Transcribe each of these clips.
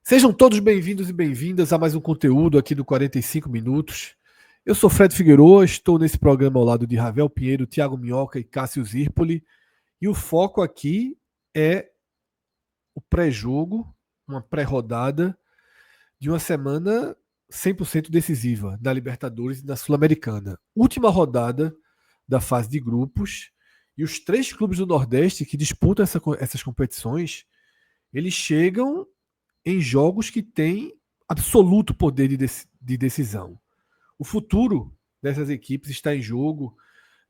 Sejam todos bem-vindos e bem-vindas a mais um conteúdo aqui do 45 Minutos. Eu sou Fred Figueroa, estou nesse programa ao lado de Ravel Pinheiro, Thiago Minhoca e Cássio Zirpoli. E o foco aqui é o pré-jogo, uma pré-rodada de uma semana 100% decisiva da Libertadores e da Sul-Americana. Última rodada da fase de grupos e os três clubes do Nordeste que disputam essas competições, eles chegam em jogos que têm absoluto poder de decisão. O futuro dessas equipes está em jogo,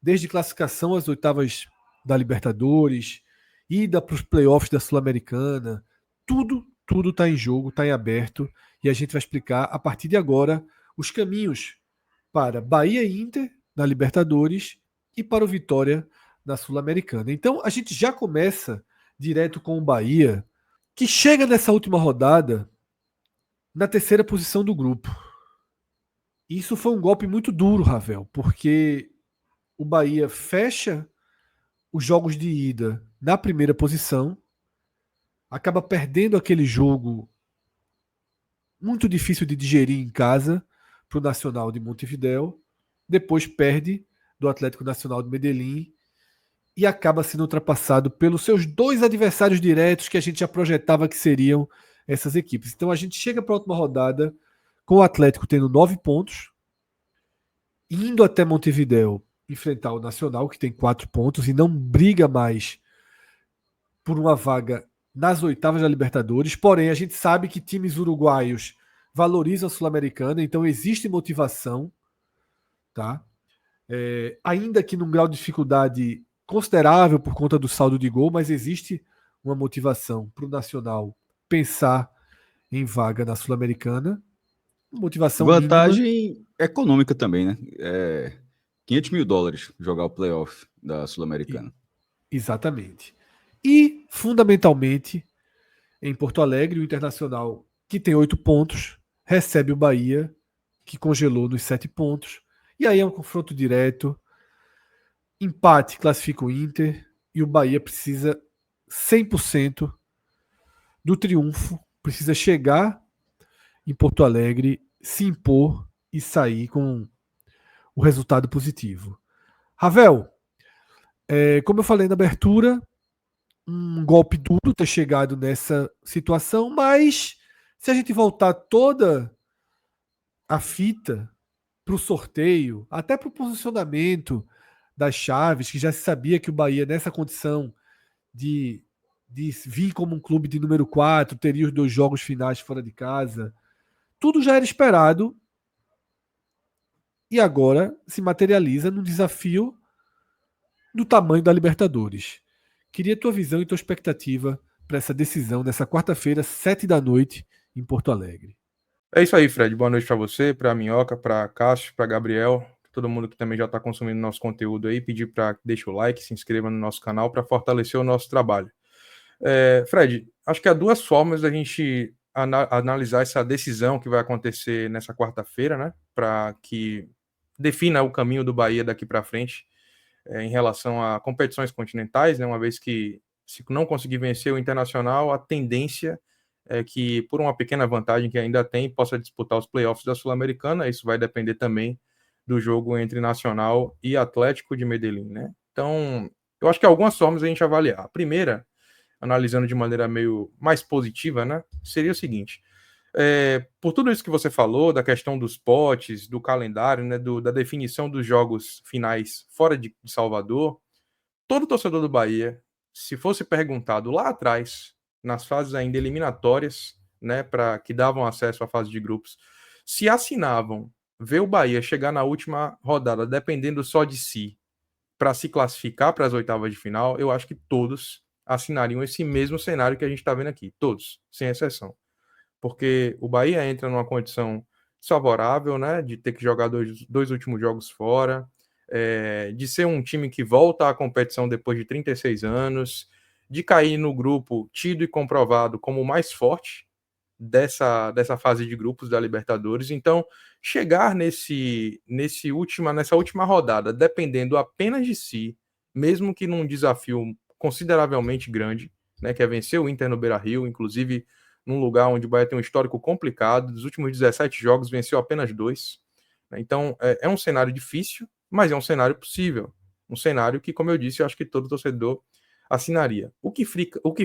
desde classificação às oitavas da Libertadores, ida para os playoffs da Sul-Americana, tudo está em jogo, está em aberto, e a gente vai explicar a partir de agora os caminhos para Bahia e Inter na Libertadores e para o Vitória na Sul-Americana. Então a gente já começa direto com o Bahia, que chega nessa última rodada na terceira posição do grupo. Isso foi um golpe muito duro, Ravel, porque o Bahia fecha os jogos de ida na primeira posição, acaba perdendo aquele jogo muito difícil de digerir em casa para o Nacional de Montevidéu, depois perde do Atlético Nacional de Medellín e acaba sendo ultrapassado pelos seus dois adversários diretos que a gente já projetava que seriam essas equipes. Então a gente chega para a última rodada com o Atlético tendo 9 pontos, indo até Montevidéu enfrentar o Nacional, que tem 4 pontos, e não briga mais por uma vaga nas oitavas da Libertadores. Porém, a gente sabe que times uruguaios valorizam a Sul-Americana, então existe motivação, tá? Ainda que num grau de dificuldade considerável por conta do saldo de gol, mas existe uma motivação para o Nacional pensar em vaga na Sul-Americana. Motivação mínima. Vantagem econômica também, né? $500 mil jogar o playoff da Sul-Americana. Exatamente. E, fundamentalmente, em Porto Alegre, o Internacional, que tem 8 pontos, recebe o Bahia, que congelou nos 7 pontos. E aí é um confronto direto. Empate classifica o Inter e o Bahia precisa 100% do triunfo, precisa chegar em Porto Alegre, se impor e sair com o resultado positivo. Ravel, como eu falei na abertura, um golpe duro ter chegado nessa situação, mas se a gente voltar toda a fita para o sorteio, até para o posicionamento das chaves, que já se sabia que o Bahia, nessa condição de vir como um clube de número 4, teria os 2 jogos finais fora de casa, tudo já era esperado e agora se materializa num desafio do tamanho da Libertadores. Queria tua visão e tua expectativa para essa decisão nessa quarta-feira, 7 da noite, em Porto Alegre. É isso aí, Fred. Boa noite para você, para a Minhoca, para Cássio, para Gabriel, todo mundo que também já está consumindo nosso conteúdo aí. Pedir para deixar o like, se inscreva no nosso canal para fortalecer o nosso trabalho. Fred, acho que há duas formas da gente analisar essa decisão que vai acontecer nessa quarta-feira, né? Para que defina o caminho do Bahia daqui para frente em relação a competições continentais, né? Uma vez que, se não conseguir vencer o Internacional, a tendência é que, por uma pequena vantagem que ainda tem, possa disputar os playoffs da Sul-Americana. Isso vai depender também do jogo entre Nacional e Atlético de Medellín, né? Então, eu acho que algumas formas a gente avaliar. A primeira, analisando de maneira meio mais positiva, né, seria o seguinte: por tudo isso que você falou, da questão dos potes, do calendário, né, da definição dos jogos finais fora de Salvador, todo torcedor do Bahia, se fosse perguntado lá atrás, nas fases ainda eliminatórias, né, para que davam acesso à fase de grupos, se assinavam ver o Bahia chegar na última rodada dependendo só de si para se classificar para as oitavas de final, eu acho que todos assinariam esse mesmo cenário que a gente está vendo aqui, todos, sem exceção. Porque o Bahia entra numa condição desfavorável, né, de ter que jogar dois últimos jogos fora, de ser um time que volta à competição depois de 36 anos, de cair no grupo tido e comprovado como o mais forte dessa fase de grupos da Libertadores. Então, chegar nessa última rodada, dependendo apenas de si, mesmo que num desafio consideravelmente grande, né, que é vencer o Inter no Beira-Rio, inclusive num lugar onde o Bahia tem um histórico complicado, dos últimos 17 jogos venceu apenas 2. Então, é um cenário difícil, mas é um cenário possível. Um cenário que, como eu disse, eu acho que todo torcedor assinaria. O que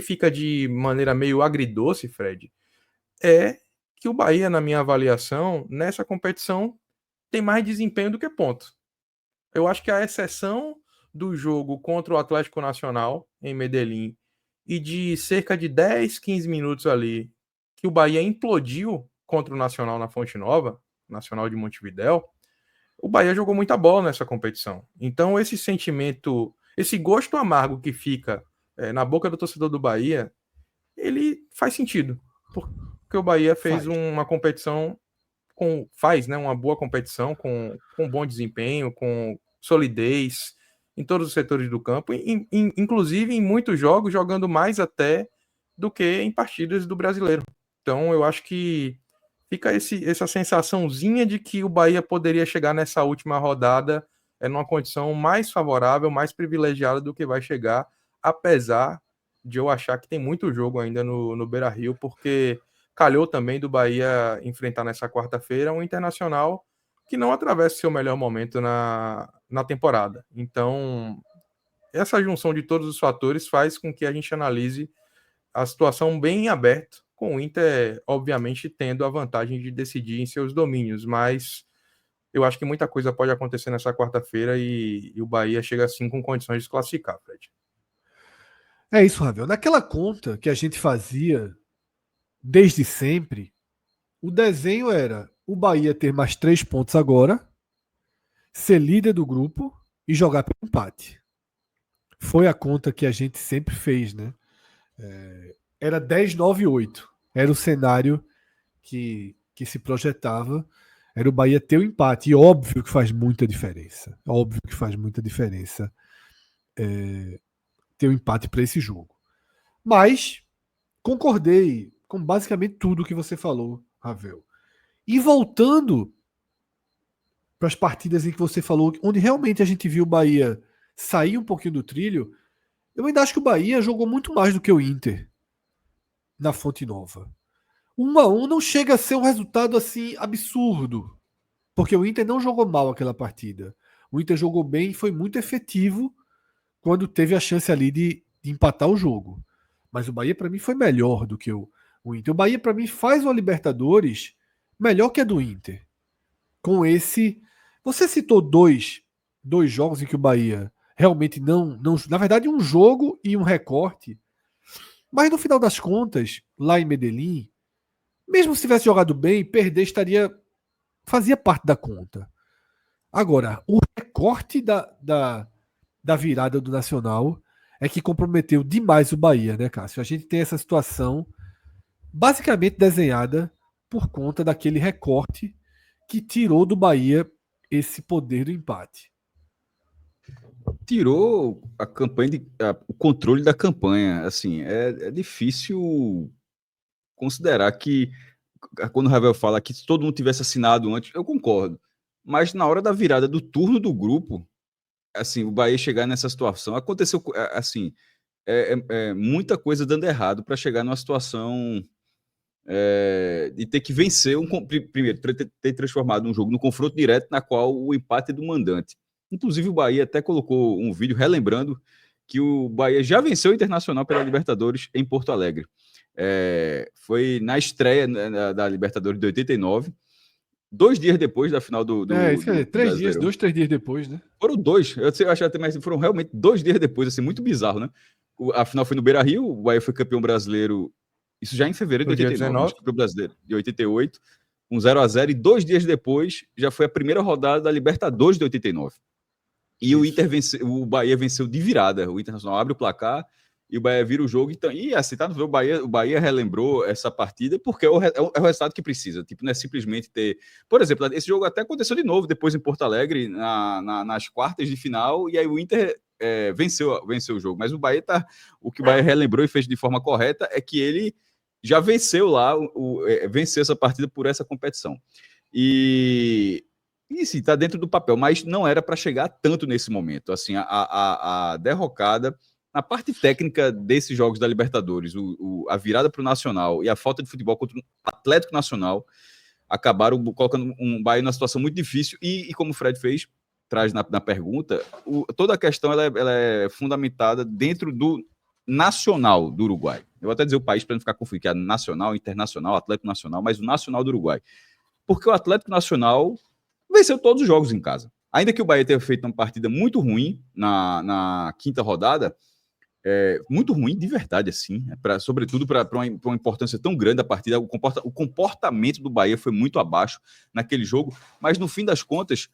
fica de maneira meio agridoce, Fred, é que o Bahia, na minha avaliação, nessa competição, tem mais desempenho do que ponto. Eu acho que a exceção do jogo contra o Atlético Nacional, em Medellín, e de cerca de 10, 15 minutos ali, que o Bahia implodiu contra o Nacional na Fonte Nova, Nacional de Montevidéu, o Bahia jogou muita bola nessa competição. Então, esse sentimento, esse gosto amargo que fica na boca do torcedor do Bahia, ele faz sentido. Porque o Bahia fez uma competição faz uma boa competição, com bom desempenho, com solidez em todos os setores do campo, inclusive em muitos jogos, jogando mais até do que em partidas do Brasileiro. Então, eu acho que fica essa sensaçãozinha de que o Bahia poderia chegar nessa última rodada numa condição mais favorável, mais privilegiada do que vai chegar, apesar de eu achar que tem muito jogo ainda no Beira-Rio, porque calhou também do Bahia enfrentar nessa quarta-feira um Internacional que não atravessa seu melhor momento na temporada. Então, essa junção de todos os fatores faz com que a gente analise a situação bem em aberto, com o Inter, obviamente, tendo a vantagem de decidir em seus domínios, mas eu acho que muita coisa pode acontecer nessa quarta-feira e o Bahia chega assim com condições de se classificar, Fred. É isso, Ravel. Naquela conta que a gente fazia desde sempre, o desenho era o Bahia ter mais 3 pontos agora, ser líder do grupo e jogar pelo empate. Foi a conta que a gente sempre fez, né? Era 10, 9, 8. Era o cenário que se projetava. Era o Bahia ter o empate. E óbvio que faz muita diferença. Óbvio que faz muita diferença ter o empate para esse jogo. Mas concordei com basicamente tudo que você falou, Ravel. E voltando para as partidas em que você falou, onde realmente a gente viu o Bahia sair um pouquinho do trilho, eu ainda acho que o Bahia jogou muito mais do que o Inter na Fonte Nova. 1-1 não chega a ser um resultado assim absurdo, porque o Inter não jogou mal aquela partida. O Inter jogou bem e foi muito efetivo quando teve a chance ali de empatar o jogo. Mas o Bahia, para mim, foi melhor do que o Inter. O Bahia, para mim, faz uma Libertadores melhor que a do Inter. Com esse. Você citou dois jogos em que o Bahia realmente não. Na verdade, um jogo e um recorte. Mas no final das contas, lá em Medellín, mesmo se tivesse jogado bem, perder fazia parte da conta. Agora, o recorte da virada do Nacional é que comprometeu demais o Bahia, né, Cássio? A gente tem essa situação basicamente desenhada por conta daquele recorte que tirou do Bahia esse poder do empate. Tirou a campanha, o controle da campanha. Assim, é difícil considerar que, quando o Ravel fala que se todo mundo tivesse assinado antes, eu concordo. Mas na hora da virada do turno do grupo, assim, o Bahia chegar nessa situação, aconteceu, assim, muita coisa dando errado para chegar numa situação de ter que vencer primeiro, ter transformado um jogo no confronto direto, na qual o empate é do mandante. Inclusive, o Bahia até colocou um vídeo relembrando que o Bahia já venceu o Internacional pela Libertadores em Porto Alegre. Foi na estreia da Libertadores de 89, 2 dias depois da final do isso quer dizer, 3 dias, 2, 3 dias depois, né? Foram 2, eu acho até mais, foram realmente 2 dias depois, assim, muito bizarro, né? A final foi no Beira-Rio, o Bahia foi campeão brasileiro, isso já em fevereiro de 89, campeão brasileiro de 88, 0-0, e 2 dias depois já foi a primeira rodada da Libertadores de 89. E o Bahia venceu de virada, o Internacional abre o placar e o Bahia vira o jogo. Então, e assim, tá, o Bahia relembrou essa partida porque é o resultado que precisa. Tipo, não é simplesmente ter. Por exemplo, esse jogo até aconteceu de novo depois em Porto Alegre, nas quartas de final, e aí o Inter venceu o jogo. Mas o que o Bahia relembrou e fez de forma correta é que ele já venceu lá, venceu essa partida por essa competição. E sim, está dentro do papel, mas não era para chegar tanto nesse momento. Assim, a derrocada na parte técnica desses jogos da Libertadores, a virada para o Nacional e a falta de futebol contra o Atlético Nacional acabaram colocando um Bahia numa situação muito difícil e como o Fred traz na pergunta, toda a questão ela é fundamentada dentro do Nacional do Uruguai. Eu vou até dizer o país para não ficar confundido, que é Nacional, Internacional, Atlético Nacional, mas o Nacional do Uruguai. Porque o Atlético Nacional venceu todos os jogos em casa. Ainda que o Bahia tenha feito uma partida muito ruim na quinta rodada, muito ruim de verdade, assim, sobretudo para uma importância tão grande da partida, o comportamento do Bahia foi muito abaixo naquele jogo, mas no fim das contas,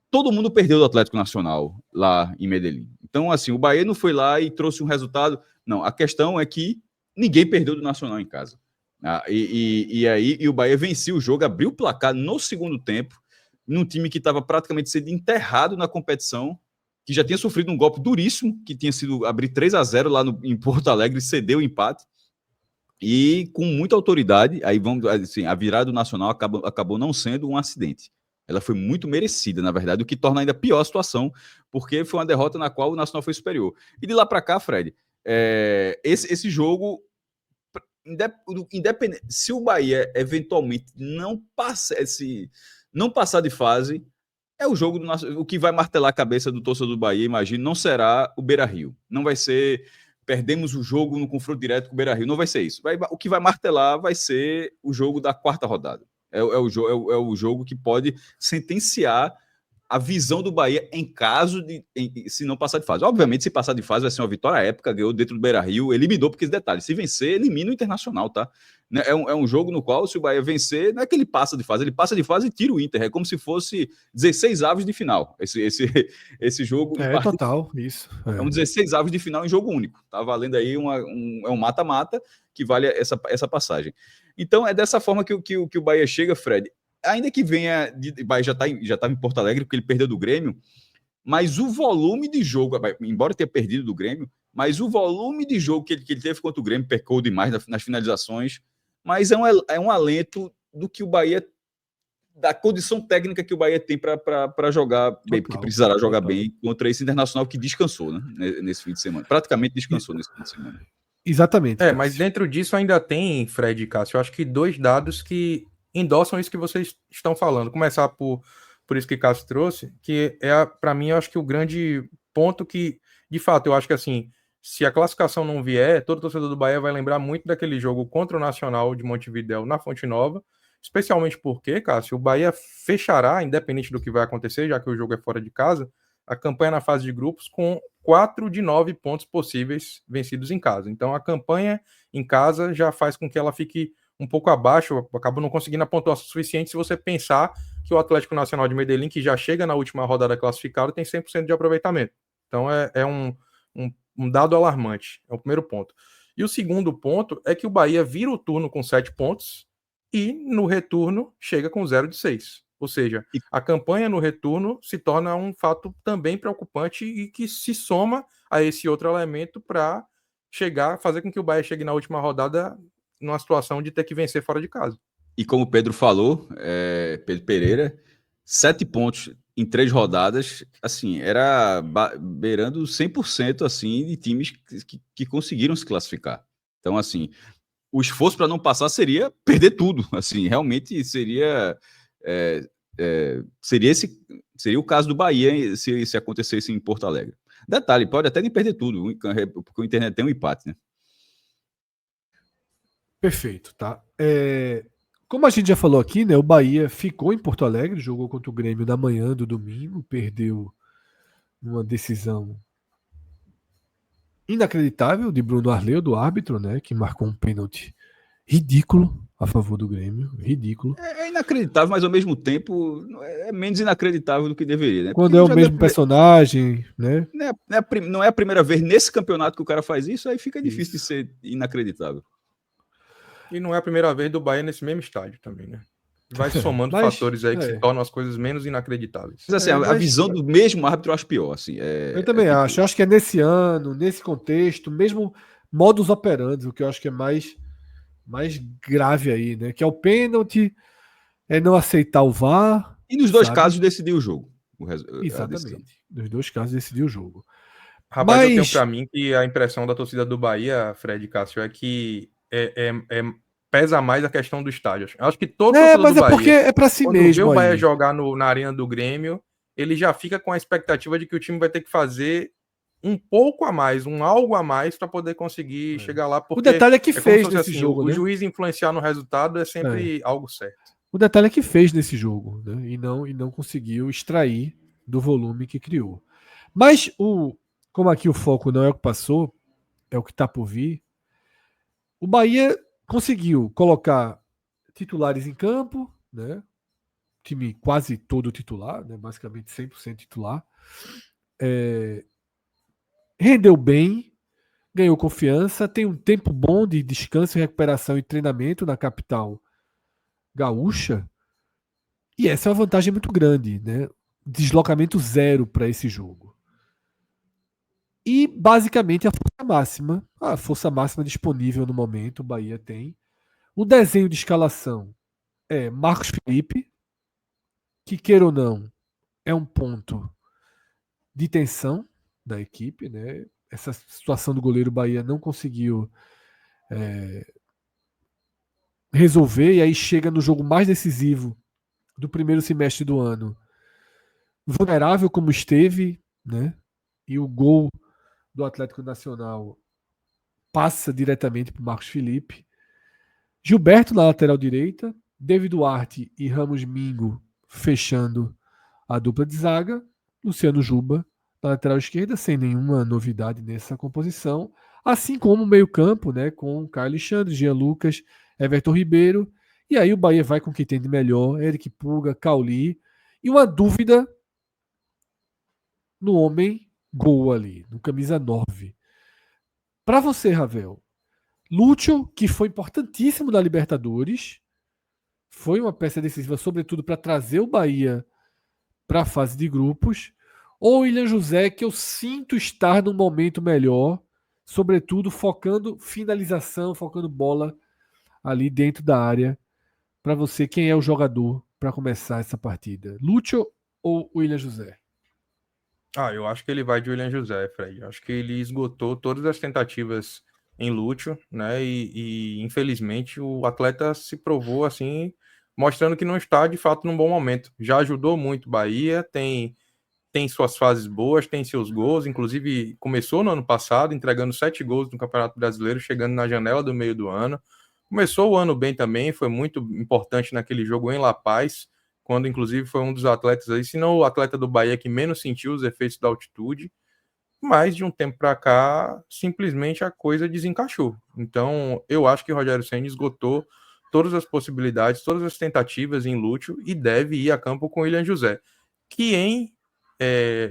todo mundo perdeu do Atlético Nacional lá em Medellín. Então, assim, o Bahia não foi lá e trouxe um resultado. Não, a questão é que ninguém perdeu do Nacional em casa. E o Bahia venceu o jogo, abriu o placar no segundo tempo, num time que estava praticamente sendo enterrado na competição, que já tinha sofrido um golpe duríssimo, que tinha sido abrir 3-0 lá em Porto Alegre, cedeu o empate, e com muita autoridade, aí vamos, assim, a virada do Nacional acabou não sendo um acidente. Ela foi muito merecida, na verdade, o que torna ainda pior a situação, porque foi uma derrota na qual o Nacional foi superior. E de lá para cá, Fred, esse jogo, independente, se o Bahia eventualmente não passar de fase, é o jogo o que vai martelar a cabeça do torcedor do Bahia, imagino, não será o Beira-Rio. Não vai ser perdemos o jogo no confronto direto com o Beira-Rio. Não vai ser isso. O que vai martelar vai ser o jogo da quarta rodada. É o jogo que pode sentenciar a visão do Bahia em caso de se não passar de fase. Obviamente, se passar de fase, vai ser uma vitória épica, ganhou dentro do Beira-Rio, eliminou, porque esse detalhe, se vencer, elimina o Internacional, tá? É um jogo no qual, se o Bahia vencer, não é que ele passa de fase, ele passa de fase e tira o Inter. É como se fosse 16 avos de final. Esse jogo. Total, isso. É um 16 avos de final em jogo único. Tá valendo aí um mata-mata que vale essa passagem. Então, é dessa forma que o Bahia chega, Fred. Ainda que venha, o Bahia já estava em Porto Alegre, porque ele perdeu do Grêmio, mas o volume de jogo, embora tenha perdido do Grêmio, mas o volume de jogo que ele teve contra o Grêmio, pecou demais nas finalizações, mas é um alento do que o Bahia, da condição técnica que o Bahia tem para jogar bem, porque precisará jogar bem contra esse Internacional que descansou, né, nesse fim de semana. Praticamente descansou nesse fim de semana. Exatamente. Mas dentro disso ainda tem, Fred e Cássio, eu acho que 2 dados que endossam isso que vocês estão falando. Começar por isso que Cássio trouxe, que para mim, eu acho que o grande ponto que, de fato, eu acho que assim, se a classificação não vier, todo torcedor do Bahia vai lembrar muito daquele jogo contra o Nacional de Montevidéu na Fonte Nova, especialmente porque, Cássio, o Bahia fechará, independente do que vai acontecer, já que o jogo é fora de casa, a campanha na fase de grupos com 4 de 9 pontos possíveis vencidos em casa. Então, a campanha em casa já faz com que ela fique um pouco abaixo, acaba não conseguindo a pontuação suficiente se você pensar que o Atlético Nacional de Medellín, que já chega na última rodada classificado, tem 100% de aproveitamento. Então, é um dado alarmante, é o primeiro ponto. E o segundo ponto é que o Bahia vira o turno com 7 pontos e no retorno chega com 0 de 6. Ou seja, a campanha no retorno se torna um fato também preocupante e que se soma a esse outro elemento para fazer com que o Bahia chegue na última rodada numa situação de ter que vencer fora de casa. E como o Pedro falou, Pedro Pereira, 7 pontos em 3 rodadas, assim, era beirando 100% assim, de times que conseguiram se classificar. Então, assim, o esforço para não passar seria perder tudo. Assim, realmente seria o caso do Bahia se acontecesse em Porto Alegre. Detalhe, pode até nem perder tudo, porque o Inter tem um empate, né? Perfeito, tá? Como a gente já falou aqui, né? O Bahia ficou em Porto Alegre, jogou contra o Grêmio na manhã do domingo, perdeu uma decisão inacreditável de Bruno Arleu, do árbitro, né? Que marcou um pênalti ridículo a favor do Grêmio, ridículo. É inacreditável, mas ao mesmo tempo é menos inacreditável do que deveria, né? Quando é o mesmo personagem, né? Não é a primeira vez nesse campeonato que o cara faz isso, aí fica difícil de ser inacreditável. E não é a primeira vez do Bahia nesse mesmo estádio também, né? Vai somando fatores aí que se tornam as coisas menos inacreditáveis. Mas assim, a visão do mesmo árbitro eu acho pior. Assim, eu também acho. Eu acho que é nesse ano, nesse contexto, mesmo modus operandi, o que eu acho que é mais grave aí, né? Que é o pênalti, é não aceitar o VAR. E nos dois casos decidiu o jogo. Exatamente. Nos dois casos decidiu o jogo. Rapaz, eu tenho pra mim que a impressão da torcida do Bahia, Fred e Cássio, é que pesa mais a questão do estádio. Acho que todo torcedor mas do Bahia, porque é pra si quando mesmo vê o Bahia aí. jogar na arena do Grêmio, ele já fica com a expectativa de que o time vai ter que fazer um pouco a mais, algo a mais para poder conseguir chegar lá, porque o detalhe é que fez nesse assim, jogo, o juiz influenciar no resultado é sempre algo certo. O detalhe é que fez nesse jogo, né? E não conseguiu extrair do volume que criou. Mas como aqui o foco não é o que passou, é o que está por vir, o Bahia conseguiu colocar titulares em campo, né? Time quase todo titular, né? Basicamente 100% titular. Rendeu bem, ganhou confiança, tem um tempo bom de descanso, recuperação e treinamento na capital gaúcha. E essa é uma vantagem muito grande, né? Deslocamento zero para esse jogo. E basicamente a força máxima disponível no momento, o Bahia tem. O desenho de escalação é Marcos Felipe, que queira ou não, é um ponto de tensão da equipe, né? Essa situação do goleiro Bahia não conseguiu resolver, e aí chega no jogo mais decisivo do primeiro semestre do ano, vulnerável como esteve, né? E o gol do Atlético Nacional passa diretamente para o Marcos Felipe. Gilberto na lateral direita, David Duarte e Ramos Mingo fechando a dupla de zaga, Luciano Juba na lateral esquerda, sem nenhuma novidade nessa composição, assim como o meio-campo, né, com Caio Alexandre, Jean Lucas, Everton Ribeiro, e aí o Bahia vai com quem tem de melhor, Eric Pulga, Cauli, e uma dúvida no homem gol ali, no camisa 9. Para você, Ravel, Lúcio, que foi importantíssimo na Libertadores, foi uma peça decisiva, sobretudo para trazer o Bahia para a fase de grupos, ou William José, que eu sinto estar num momento melhor, sobretudo focando finalização, focando bola ali dentro da área. Para você, quem é o jogador para começar essa partida? Lúcio ou William José? Eu acho que ele vai de William José, Fred. Acho que ele esgotou todas as tentativas em Lúcio, né? E infelizmente o atleta se provou assim, mostrando que não está de fato num bom momento. Já ajudou muito o Bahia, tem suas fases boas, tem seus gols, inclusive começou no ano passado entregando 7 gols no Campeonato Brasileiro, chegando na janela do meio do ano. Começou o ano bem também, foi muito importante naquele jogo em La Paz, quando inclusive foi um dos atletas aí, se não o atleta do Bahia que menos sentiu os efeitos da altitude, mas de um tempo para cá, simplesmente a coisa desencaixou. Então, eu acho que o Rogério Ceni esgotou todas as possibilidades, todas as tentativas em Lúcio e deve ir a campo com o William José, que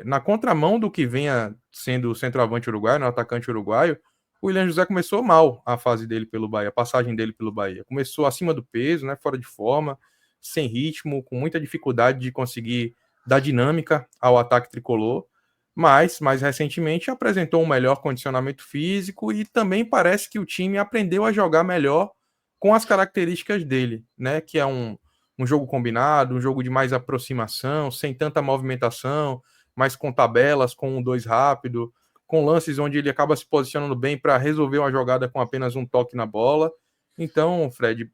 na contramão do que venha sendo o centroavante uruguaio, no atacante uruguaio, o William José começou mal a fase dele pelo Bahia, a passagem dele pelo Bahia. Começou acima do peso, né, fora de forma, sem ritmo, com muita dificuldade de conseguir dar dinâmica ao ataque tricolor, mas mais recentemente apresentou um melhor condicionamento físico e também parece que o time aprendeu a jogar melhor com as características dele, né, que é um jogo combinado, um jogo de mais aproximação, sem tanta movimentação, mas com tabelas, com 1-2 rápido, com lances onde ele acaba se posicionando bem para resolver uma jogada com apenas um toque na bola. Então, Fred,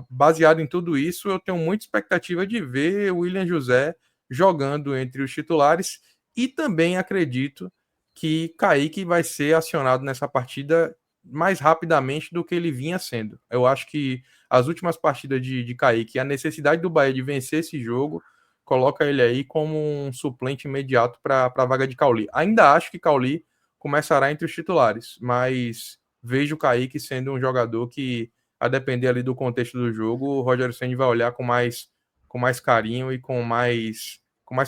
baseado em tudo isso, eu tenho muita expectativa de ver o William José jogando entre os titulares e também acredito que Kaique vai ser acionado nessa partida mais rapidamente do que ele vinha sendo. Eu acho que as últimas partidas de Kaique, a necessidade do Bahia de vencer esse jogo, coloca ele aí como um suplente imediato para a vaga de Cauli. Ainda acho que Cauli começará entre os titulares, mas vejo o Kaique sendo um jogador que, a depender ali do contexto do jogo, o Rogério Ceni vai olhar com mais carinho e com mais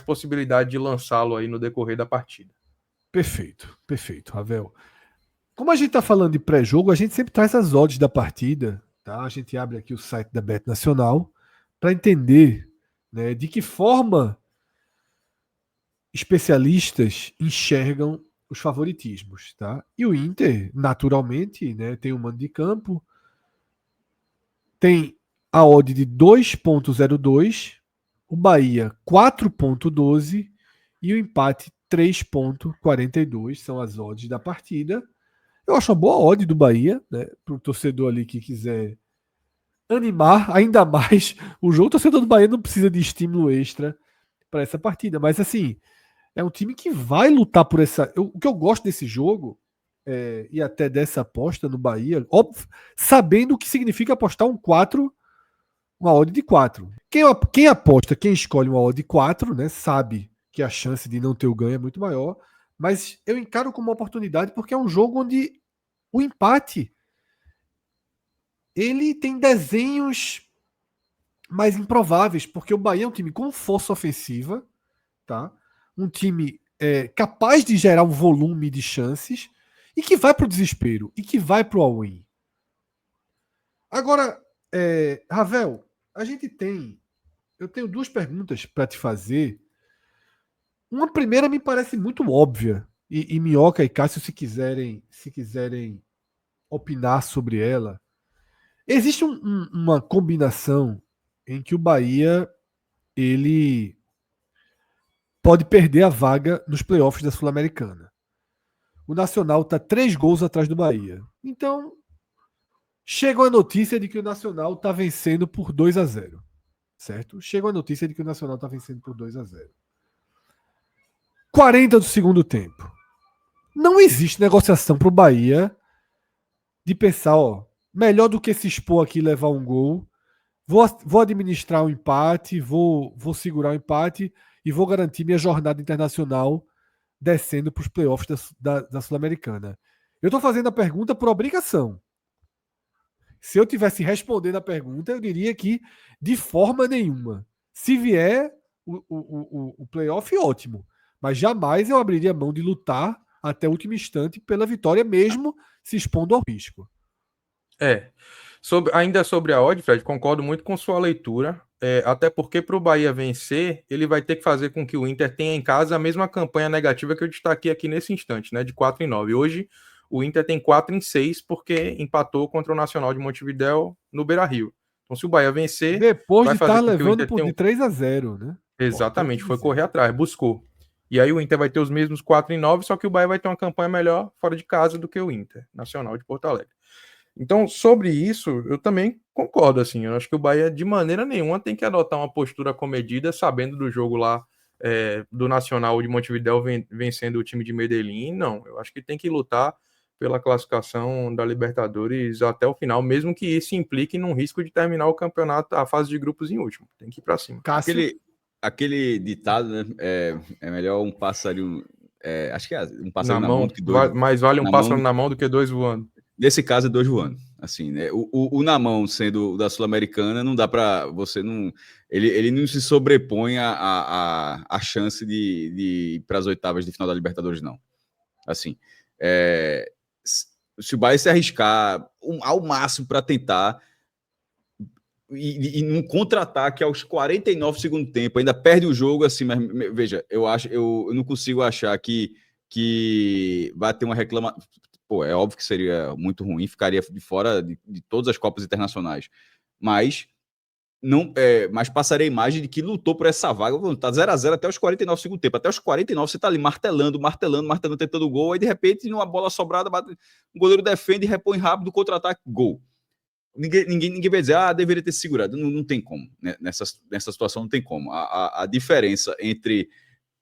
possibilidade de lançá-lo aí no decorrer da partida. Perfeito, Ravel. Como a gente está falando de pré-jogo, a gente sempre traz as odds da partida, tá? A gente abre aqui o site da Bet Nacional para entender, né, de que forma especialistas enxergam os favoritismos, tá? E o Inter, naturalmente, né, tem um mando de campo, tem a odd de 2,02, o Bahia 4,12 e o empate 3,42 são as odds da partida. Eu acho uma boa odd do Bahia, né? Para o torcedor ali que quiser animar ainda mais o jogo. O torcedor do Bahia não precisa de estímulo extra para essa partida, mas assim, é um time que vai lutar por essa. O que eu gosto desse jogo e até dessa aposta no Bahia, óbvio, sabendo o que significa apostar um 4, uma odd de 4. Quem aposta, quem escolhe uma odd de 4, né, sabe que a chance de não ter o ganho é muito maior, mas eu encaro como uma oportunidade porque é um jogo onde o empate ele tem desenhos mais improváveis, porque o Bahia é um time com força ofensiva, tá? Um time capaz de gerar um volume de chances e que vai para o desespero e que vai para o all-in. Agora, Ravel, eu tenho duas perguntas para te fazer. Uma primeira me parece muito óbvia e Minhoca e Cássio, se quiserem opinar sobre ela, existe uma combinação em que o Bahia ele pode perder a vaga nos playoffs da Sul-Americana. O Nacional está 3 gols atrás do Bahia. Então, chega a notícia de que o Nacional está vencendo por 2-0. Certo? Chega a notícia de que o Nacional está vencendo por 2-0. 40 do segundo tempo. Não existe negociação para o Bahia de pensar, melhor do que se expor aqui e levar um gol, vou administrar o empate, vou segurar o empate e vou garantir minha jornada internacional descendo para os playoffs da Sul-Americana. Eu estou fazendo a pergunta por obrigação. Se eu tivesse respondendo a pergunta, eu diria que de forma nenhuma. Se vier o playoff, ótimo. Mas jamais eu abriria mão de lutar até o último instante pela vitória, mesmo se expondo ao risco. Ainda sobre a odd, Fred, concordo muito com sua leitura, até porque para o Bahia vencer, ele vai ter que fazer com que o Inter tenha em casa a mesma campanha negativa que eu destaquei aqui nesse instante, né, de 4-9. Hoje, o Inter tem 4-6 porque empatou contra o Nacional de Montevidéu no Beira-Rio. Então, se o Bahia vencer... Depois de estar levando de 3-0, né? Exatamente, foi correr atrás, buscou. E aí o Inter vai ter os mesmos 4-9, só que o Bahia vai ter uma campanha melhor fora de casa do que o Inter, Nacional de Porto Alegre. Então, sobre isso, eu também concordo, assim, eu acho que o Bahia, de maneira nenhuma, tem que adotar uma postura comedida, sabendo do jogo lá do Nacional de Montevidéu vencendo o time de Medellín, não, eu acho que tem que lutar pela classificação da Libertadores até o final, mesmo que isso implique num risco de terminar o campeonato, a fase de grupos em último, tem que ir pra cima. Aquele ditado, né, é melhor um passarinho, acho que é um passarinho na mão do que dois. Mais vale um pássaro na mão do que 2 voando. Nesse caso é 2 voando, assim, né? O na mão sendo da Sul-Americana, não dá para você não, ele não se sobrepõe a chance de ir para as oitavas de final da Libertadores, não. Assim, se o Bahia se arriscar ao máximo para tentar e num contra-ataque aos 49 do segundo tempo, ainda perde o jogo, assim, mas veja, eu não consigo achar que vai ter uma reclamação. Pô, é óbvio que seria muito ruim, ficaria de fora de todas as Copas internacionais, mas mas passarei a imagem de que lutou por essa vaga, tá 0-0 até os 49 do segundo tempo, até os 49 você tá ali martelando, tentando gol, aí de repente numa bola sobrada, o goleiro defende, repõe rápido, contra-ataque, gol. Ninguém vai dizer, deveria ter segurado, não tem como, né? Nessa situação não tem como, a diferença entre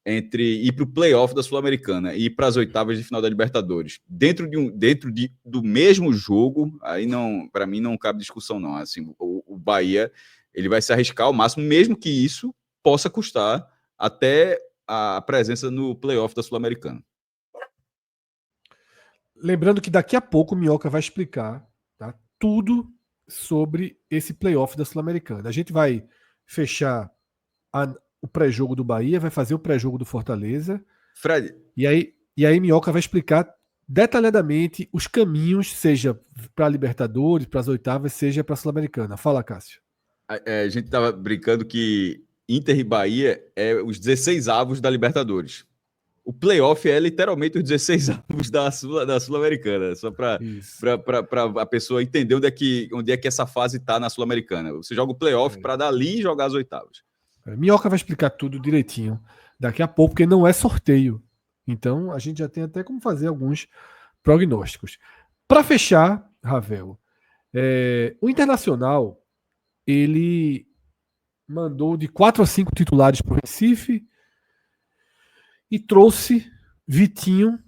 ir para o playoff da Sul-Americana e ir para as oitavas de final da Libertadores, dentro do mesmo jogo, aí não, para mim não cabe discussão não, assim, o Bahia, ele vai se arriscar ao máximo, mesmo que isso possa custar até a presença no playoff da Sul-Americana. Lembrando que daqui a pouco o Minhoca vai explicar, tá, tudo sobre esse playoff da Sul-Americana. A gente vai fechar o pré-jogo do Bahia, vai fazer o pré-jogo do Fortaleza. Fred. E aí Minhoca vai explicar detalhadamente os caminhos, seja para a Libertadores, para as oitavas, seja para a Sul-Americana. Fala, Cássio. A gente estava brincando que Inter e Bahia é os 16 avos da Libertadores. O playoff é literalmente os 16 avos da Sul-Americana, só para a pessoa entender onde é que essa fase está na Sul-Americana. Você joga o playoff para dali jogar as oitavas. Minhoca vai explicar tudo direitinho daqui a pouco, porque não é sorteio. Então, a gente já tem até como fazer alguns prognósticos. Para fechar, Ravel, o Internacional, ele mandou de 4 a 5 titulares para o Recife e trouxe Vitinho,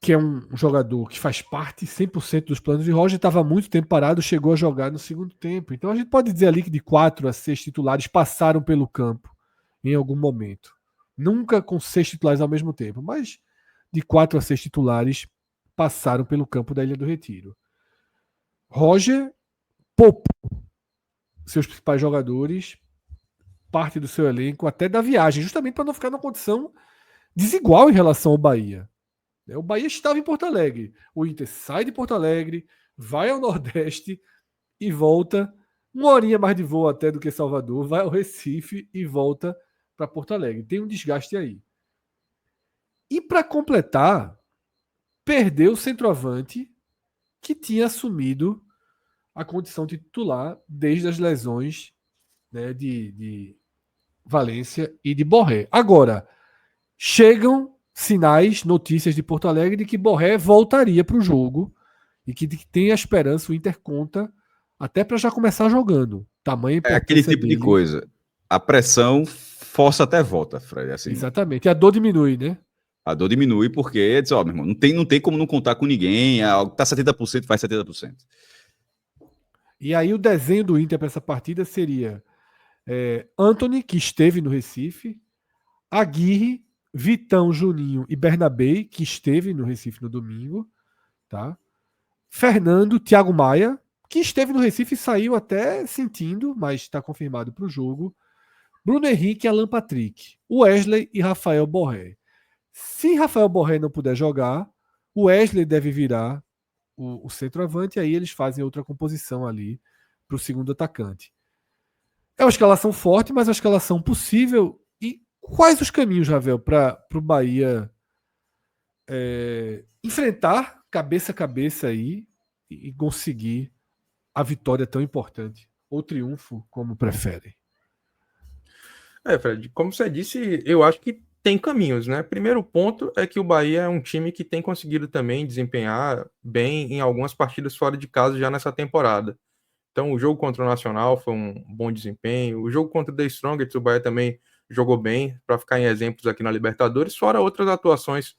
que é um jogador que faz parte 100% dos planos de Roger, estava muito tempo parado, chegou a jogar no segundo tempo. Então a gente pode dizer ali que de 4 a 6 titulares passaram pelo campo em algum momento. Nunca com 6 titulares ao mesmo tempo, mas de 4 a 6 titulares passaram pelo campo da Ilha do Retiro. Roger poupou seus principais jogadores, parte do seu elenco, até da viagem, justamente para não ficar numa condição desigual em relação ao Bahia. O Bahia estava em Porto Alegre. O Inter sai de Porto Alegre, vai ao Nordeste e volta 1 horinha mais de voo até do que Salvador, vai ao Recife e volta para Porto Alegre. Tem um desgaste aí. E para completar, perdeu o centroavante que tinha assumido a condição de titular desde as lesões, né, de Valência e de Borré. Agora, chegam sinais, notícias de Porto Alegre de que Borré voltaria para o jogo e que tem a esperança, o Inter conta, até para já começar jogando. Tamanho é aquele tipo dele. De coisa. A pressão força até volta, Fred. Assim. Exatamente. E a dor diminui, né? A dor diminui porque, diz, ó, meu irmão, não tem como não contar com ninguém. Tá 70%, faz 70%. E aí o desenho do Inter para essa partida seria Antony, que esteve no Recife, Aguirre, Vitão, Juninho e Bernabé, que esteve no Recife no domingo, tá? Fernando, Thiago Maia, que esteve no Recife e saiu até sentindo, mas está confirmado para o jogo. Bruno Henrique e Alan Patrick, Wesley e Rafael Borré. Se Rafael Borré não puder jogar, o Wesley deve virar o centroavante, e aí eles fazem outra composição ali para o segundo atacante. É uma escalação forte, mas é uma escalação possível. E quais os caminhos, Ravel, para o Bahia enfrentar cabeça a cabeça aí e conseguir a vitória tão importante? Ou triunfo, como preferem? Fred, como você disse, eu acho que tem caminhos, né? Primeiro ponto é que o Bahia é um time que tem conseguido também desempenhar bem em algumas partidas fora de casa já nessa temporada. Então, o jogo contra o Nacional foi um bom desempenho. O jogo contra o The Strongest, o Bahia também jogou bem, para ficar em exemplos aqui na Libertadores, fora outras atuações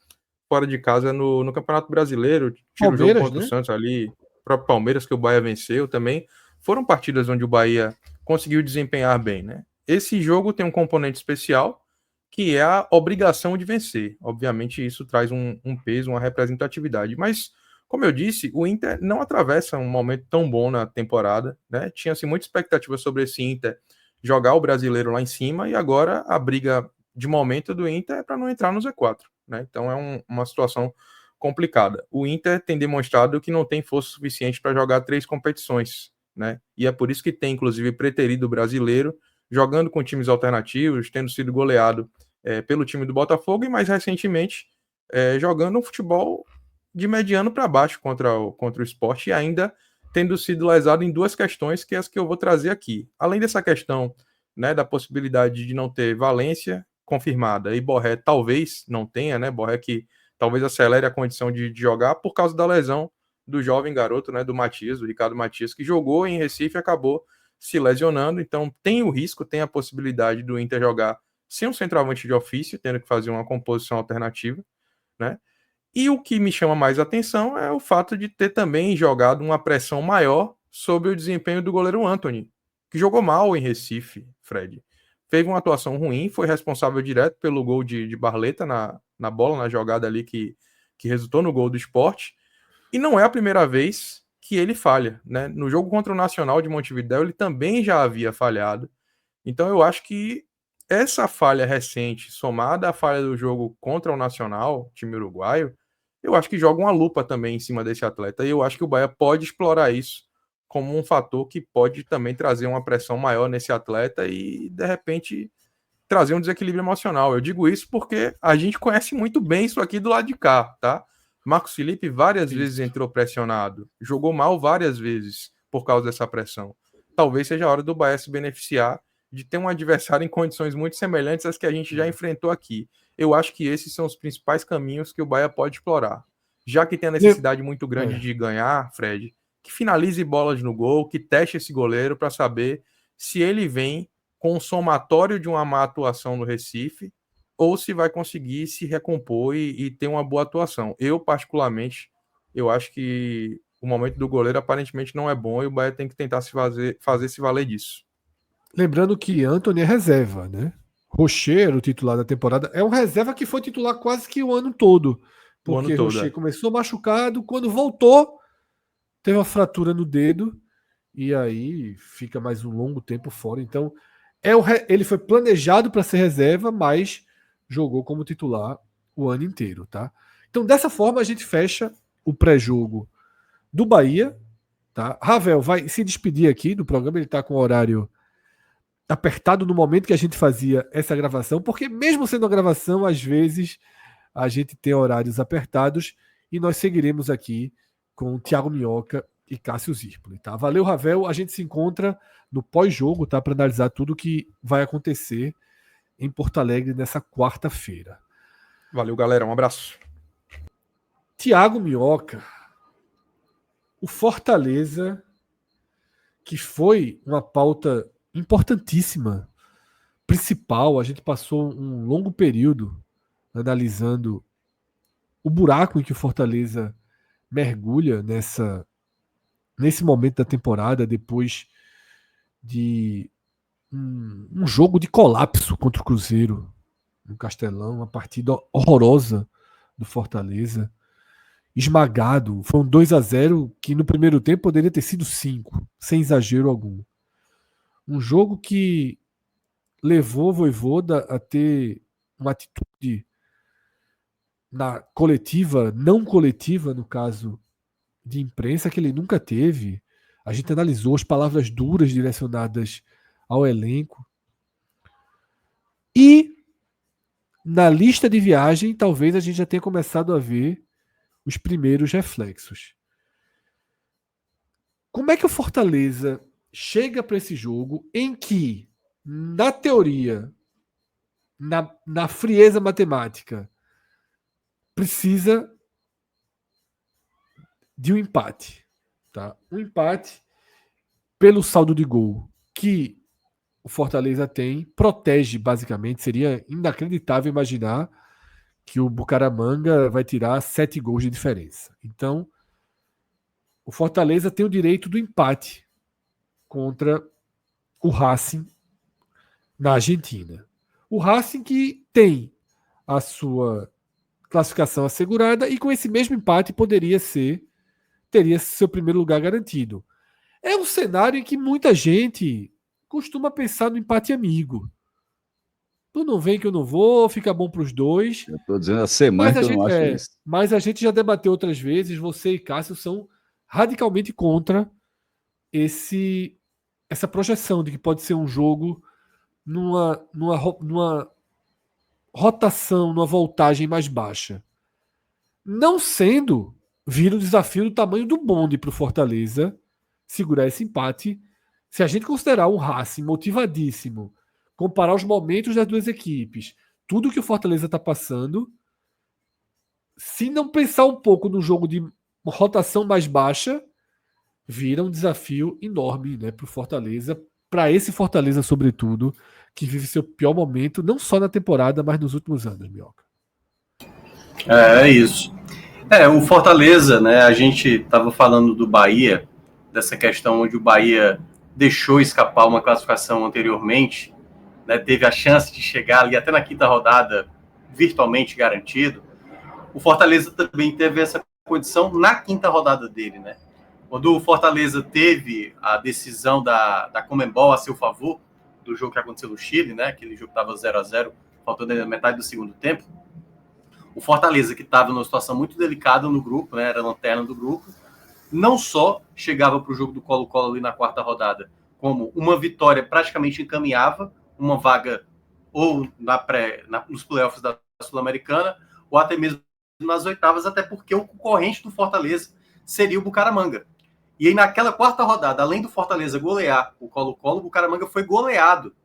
fora de casa no Campeonato Brasileiro. Tira o jogo contra o Santos ali, o próprio Palmeiras, que o Bahia venceu também. Foram partidas onde o Bahia conseguiu desempenhar bem, né? Esse jogo tem um componente especial, que é a obrigação de vencer. Obviamente, isso traz um peso, uma representatividade. Mas, como eu disse, o Inter não atravessa um momento tão bom na temporada, né? Tinha-se muita expectativa sobre esse Inter jogar o brasileiro lá em cima, e agora a briga de momento do Inter é para não entrar no Z4, né? Então é uma situação complicada. O Inter tem demonstrado que não tem força suficiente para jogar 3 competições, né? E é por isso que tem, inclusive, preterido o brasileiro, jogando com times alternativos, tendo sido goleado pelo time do Botafogo e, mais recentemente, jogando um futebol de mediano para baixo contra o Sport, e ainda tendo sido lesado em 2 questões, que é as que eu vou trazer aqui. Além dessa questão, né, da possibilidade de não ter Valência confirmada, e Borré talvez não tenha, né? Borré que talvez acelere a condição de jogar por causa da lesão do jovem garoto, né, do Matias, do Ricardo Matias, que jogou em Recife e acabou se lesionando. Então tem o risco, tem a possibilidade do Inter jogar sem um centroavante de ofício, tendo que fazer uma composição alternativa, né? E o que me chama mais atenção é o fato de ter também jogado uma pressão maior sobre o desempenho do goleiro Antony, que jogou mal em Recife, Fred. Teve uma atuação ruim, foi responsável direto pelo gol de Barleta na bola, na jogada ali que resultou no gol do Sport. E não é a primeira vez que ele falha, né? No jogo contra o Nacional de Montevidéu, ele também já havia falhado. Então eu acho que essa falha recente, somada à falha do jogo contra o Nacional, time uruguaio, eu acho que joga uma lupa também em cima desse atleta. E eu acho que o Bahia pode explorar isso como um fator que pode também trazer uma pressão maior nesse atleta e, de repente, trazer um desequilíbrio emocional. Eu digo isso porque a gente conhece muito bem isso aqui do lado de cá, tá? Marcos Felipe várias vezes entrou pressionado, jogou mal várias vezes por causa dessa pressão. Talvez seja a hora do Bahia se beneficiar de ter um adversário em condições muito semelhantes às que a gente já enfrentou aqui. Eu acho que esses são os principais caminhos que o Bahia pode explorar. Já que tem a necessidade muito grande de ganhar, Fred, que finalize bolas no gol, que teste esse goleiro para saber se ele vem com o somatório de uma má atuação no Recife ou se vai conseguir se recompor e ter uma boa atuação. Eu, particularmente, eu acho que o momento do goleiro aparentemente não é bom e o Bahia tem que tentar fazer se valer disso. Lembrando que Antony é reserva, né? Rocher, o titular da temporada, é um reserva que foi titular quase que o ano todo. Porque Rocher começou machucado, quando voltou, teve uma fratura no dedo e aí fica mais um longo tempo fora. Então, ele foi planejado para ser reserva, mas jogou como titular o ano inteiro, tá? Então, dessa forma, a gente fecha o pré-jogo do Bahia, tá? Ravel vai se despedir aqui do programa, ele está com o horário apertado no momento que a gente fazia essa gravação, porque mesmo sendo a gravação, às vezes a gente tem horários apertados e nós seguiremos aqui com Thiago Minhoca e Cássio Zirpoli, tá? Valeu, Ravel, a gente se encontra no pós-jogo, tá? Para analisar tudo que vai acontecer em Porto Alegre nessa quarta-feira. Valeu, galera, um abraço. Thiago Minhoca, o Fortaleza, que foi uma pauta importantíssima, principal, a gente passou um longo período analisando o buraco em que o Fortaleza mergulha nesse momento da temporada, depois de um jogo de colapso contra o Cruzeiro no Castelão, uma partida horrorosa do Fortaleza, esmagado. Foi um 2-0 que no primeiro tempo poderia ter sido 5, sem exagero algum. Um jogo que levou o Vojvoda a ter uma atitude na coletiva, não coletiva, no caso de imprensa, que ele nunca teve. A gente analisou as palavras duras direcionadas ao elenco. E na lista de viagem, talvez a gente já tenha começado a ver os primeiros reflexos. Como é que o Fortaleza chega para esse jogo em que, na teoria, na frieza matemática, precisa de um empate, tá? Um empate pelo saldo de gol que o Fortaleza tem, protege basicamente. Seria inacreditável imaginar que o Bucaramanga vai tirar 7 gols de diferença. Então, o Fortaleza tem o direito do empate contra o Racing na Argentina. O Racing que tem a sua classificação assegurada e com esse mesmo empate teria seu primeiro lugar garantido. É um cenário em que muita gente costuma pensar no empate amigo. Tu não vem que eu não vou, fica bom para os dois. Eu tô dizendo a semana que eu não acho isso. Mas a gente já debateu outras vezes, você e Cássio são radicalmente contra essa projeção de que pode ser um jogo numa rotação, numa voltagem mais baixa. Não sendo, vira o desafio do tamanho do bonde para o Fortaleza segurar esse empate. Se a gente considerar um Racing motivadíssimo, comparar os momentos das duas equipes, tudo que o Fortaleza está passando, se não pensar um pouco no jogo de rotação mais baixa, vira um desafio enorme, né, para o Fortaleza, para esse Fortaleza, sobretudo, que vive seu pior momento, não só na temporada, mas nos últimos anos, Minhoca. É isso. O Fortaleza, né? A gente estava falando do Bahia, dessa questão onde o Bahia deixou escapar uma classificação anteriormente, né? Teve a chance de chegar ali até na quinta rodada virtualmente garantido. O Fortaleza também teve essa condição na quinta rodada dele, né? Quando o Fortaleza teve a decisão da Conmebol a seu favor do jogo que aconteceu no Chile, né? Aquele jogo que estava 0-0, faltando a metade do segundo tempo. O Fortaleza, que estava numa situação muito delicada no grupo, né? Era a lanterna do grupo, não só chegava para o jogo do Colo-Colo ali na quarta rodada, como uma vitória praticamente encaminhava uma vaga ou nos playoffs da Sul-Americana, ou até mesmo nas oitavas, até porque o concorrente do Fortaleza seria o Bucaramanga. E aí, naquela quarta rodada, além do Fortaleza golear o Colo-Colo, o Bucaramanga foi goleado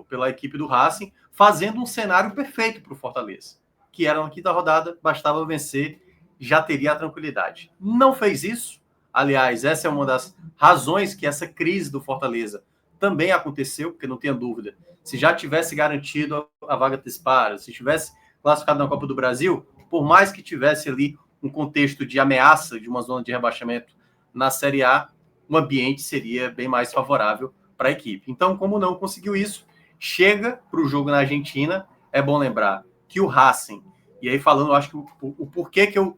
pela equipe do Racing, fazendo um cenário perfeito para o Fortaleza, que era na quinta rodada, bastava vencer, já teria a tranquilidade. Não fez isso. Aliás, essa é uma das razões que essa crise do Fortaleza também aconteceu, porque não tenha dúvida, se já tivesse garantido a vaga antecipada, se tivesse classificado na Copa do Brasil, por mais que tivesse ali um contexto de ameaça de uma zona de rebaixamento na Série A, o ambiente seria bem mais favorável para a equipe. Então, como não conseguiu isso, chega para o jogo na Argentina. É bom lembrar que o Racing, e aí falando, eu acho que o porquê que eu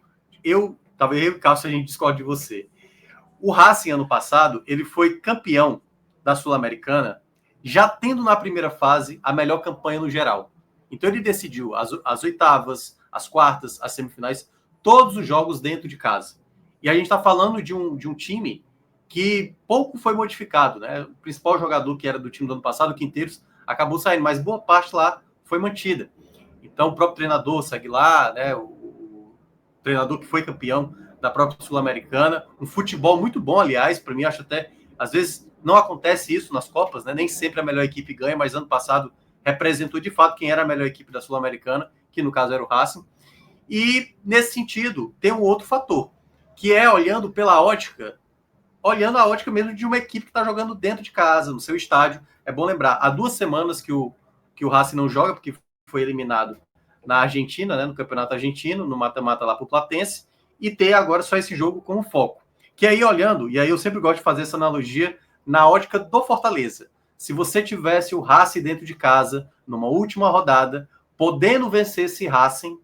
talvez eu e o Cássio a gente discorde de você. O Racing, ano passado, ele foi campeão da Sul-Americana, já tendo na primeira fase a melhor campanha no geral. Então ele decidiu as oitavas, as quartas, as semifinais, todos os jogos dentro de casa. E a gente está falando de um time que pouco foi modificado, né? O principal jogador que era do time do ano passado, o Quinteiros, acabou saindo, mas boa parte lá foi mantida. Então o próprio treinador segue lá, né? O treinador que foi campeão da própria Sul-Americana, um futebol muito bom, aliás, para mim, acho até, às vezes não acontece isso nas Copas, né? Nem sempre a melhor equipe ganha, mas ano passado representou de fato quem era a melhor equipe da Sul-Americana, que no caso era o Racing. E nesse sentido, tem um outro fator, que é olhando a ótica mesmo de uma equipe que está jogando dentro de casa, no seu estádio. É bom lembrar, há 2 semanas que o Racing não joga, porque foi eliminado na Argentina, né, no Campeonato Argentino, no mata-mata lá para o Platense, e ter agora só esse jogo como foco. Que aí olhando, e aí eu sempre gosto de fazer essa analogia na ótica do Fortaleza. Se você tivesse o Racing dentro de casa, numa última rodada, podendo vencer esse Racing,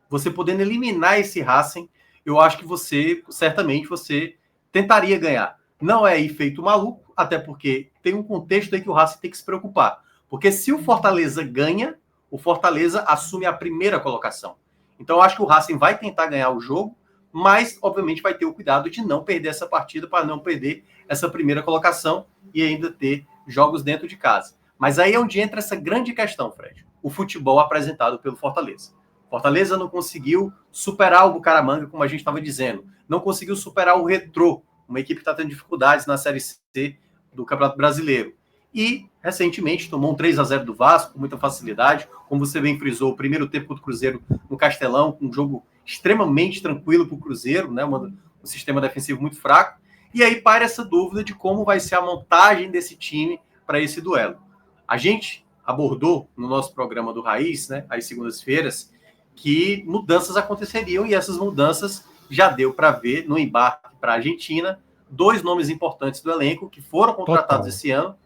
você podendo eliminar esse Racing, eu acho que certamente você tentaria ganhar. Não é ir feito maluco, até porque tem um contexto aí que o Racing tem que se preocupar. Porque se o Fortaleza ganha, o Fortaleza assume a primeira colocação. Então eu acho que o Racing vai tentar ganhar o jogo, mas obviamente vai ter o cuidado de não perder essa partida para não perder essa primeira colocação e ainda ter jogos dentro de casa. Mas aí é onde entra essa grande questão, Fred. O futebol apresentado pelo Fortaleza. Fortaleza não conseguiu superar o Bucaramanga, como a gente estava dizendo. Não conseguiu superar o Retrô, uma equipe que está tendo dificuldades na Série C do Campeonato Brasileiro. E, recentemente, tomou um 3-0 do Vasco, com muita facilidade. Como você bem frisou, o primeiro tempo contra o Cruzeiro no Castelão, um jogo extremamente tranquilo para o Cruzeiro, né? Um sistema defensivo muito fraco. E aí para essa dúvida de como vai ser a montagem desse time para esse duelo. A gente abordou no nosso programa do Raiz, né, às segundas-feiras, que mudanças aconteceriam, e essas mudanças já deu para ver no embarque para a Argentina. 2 nomes importantes do elenco que foram contratados esse ano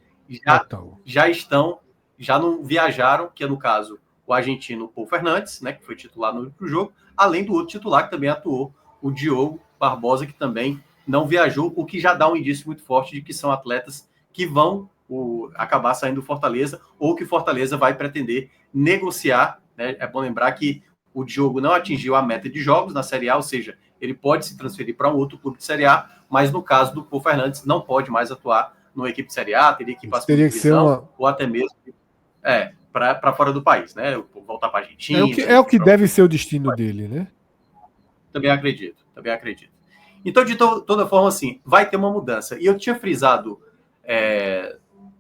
já não viajaram, que é no caso o argentino Paul Fernandes, né, que foi titular no jogo, além do outro titular que também atuou, o Diogo Barbosa, que também não viajou, o que já dá um indício muito forte de que são atletas que vão acabar saindo do Fortaleza, ou que Fortaleza vai pretender negociar, né? É bom lembrar que o Diogo não atingiu a meta de jogos na Série A, ou seja, ele pode se transferir para um outro clube de Série A, mas no caso do Paul Fernandes não pode mais atuar numa equipe de Série A, teria que ir para a segunda divisão, ou até mesmo para fora do país, né? Voltar para a Argentina. É o que deve ser o destino dele, né? Também acredito. Então, de toda forma, assim, vai ter uma mudança. E eu tinha frisado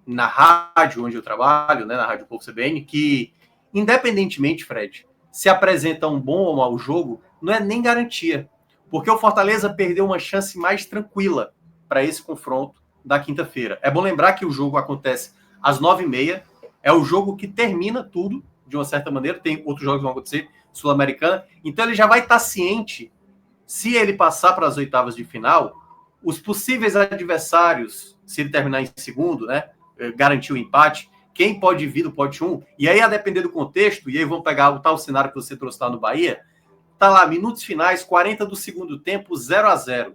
na rádio onde eu trabalho, né, na Rádio Povo CBN, que, independentemente, Fred, se apresenta um bom ou mau jogo, não é nem garantia. Porque o Fortaleza perdeu uma chance mais tranquila para esse confronto da quinta-feira. É bom lembrar que o jogo acontece às 9h30, é o jogo que termina tudo, de uma certa maneira, tem outros jogos que vão acontecer, Sul-Americana, então ele já vai estar ciente, se ele passar para as oitavas de final, os possíveis adversários, se ele terminar em segundo, né, garantir o empate, quem pode vir do pote 1, e aí a depender do contexto, e aí vamos pegar o tal cenário que você trouxe lá no Bahia, tá lá, minutos finais, 40 do segundo tempo, 0-0.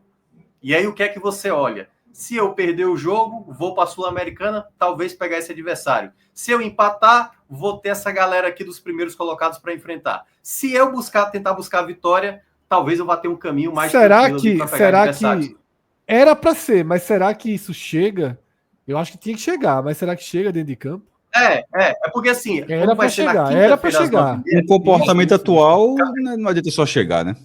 E aí o que é que você olha? Se eu perder o jogo, vou para a Sul-Americana, talvez pegar esse adversário. Se eu empatar, vou ter essa galera aqui dos primeiros colocados para enfrentar. Se eu tentar buscar a vitória, talvez eu vá ter um caminho mais tranquilo para pegar adversários. Que era para ser, mas será que isso chega? Eu acho que tinha que chegar, mas será que chega dentro de campo? É porque assim... Era para chegar. O comportamento atual não adianta só chegar, né?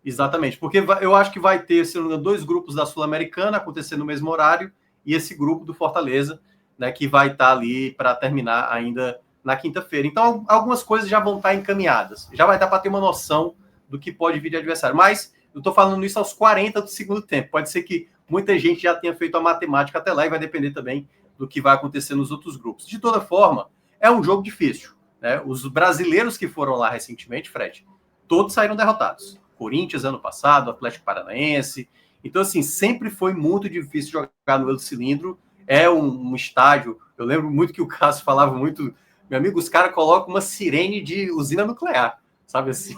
Exatamente, porque eu acho que vai ter, se não me engano, 2 grupos da Sul-Americana acontecer no mesmo horário, e esse grupo do Fortaleza né, que vai estar ali para terminar ainda na quinta-feira. Então, algumas coisas já vão estar encaminhadas. Já vai dar para ter uma noção do que pode vir de adversário. Mas eu estou falando isso aos 40 do segundo tempo. Pode ser que muita gente já tenha feito a matemática até lá e vai depender também do que vai acontecer nos outros grupos. De toda forma, é um jogo difícil, né? Os brasileiros que foram lá recentemente, Fred, todos saíram derrotados. Corinthians ano passado, Atlético Paranaense. Então, assim, sempre foi muito difícil jogar no El Cilindro. É um estádio... Eu lembro muito que o Cássio falava muito... Meu amigo, os caras colocam uma sirene de usina nuclear, sabe assim?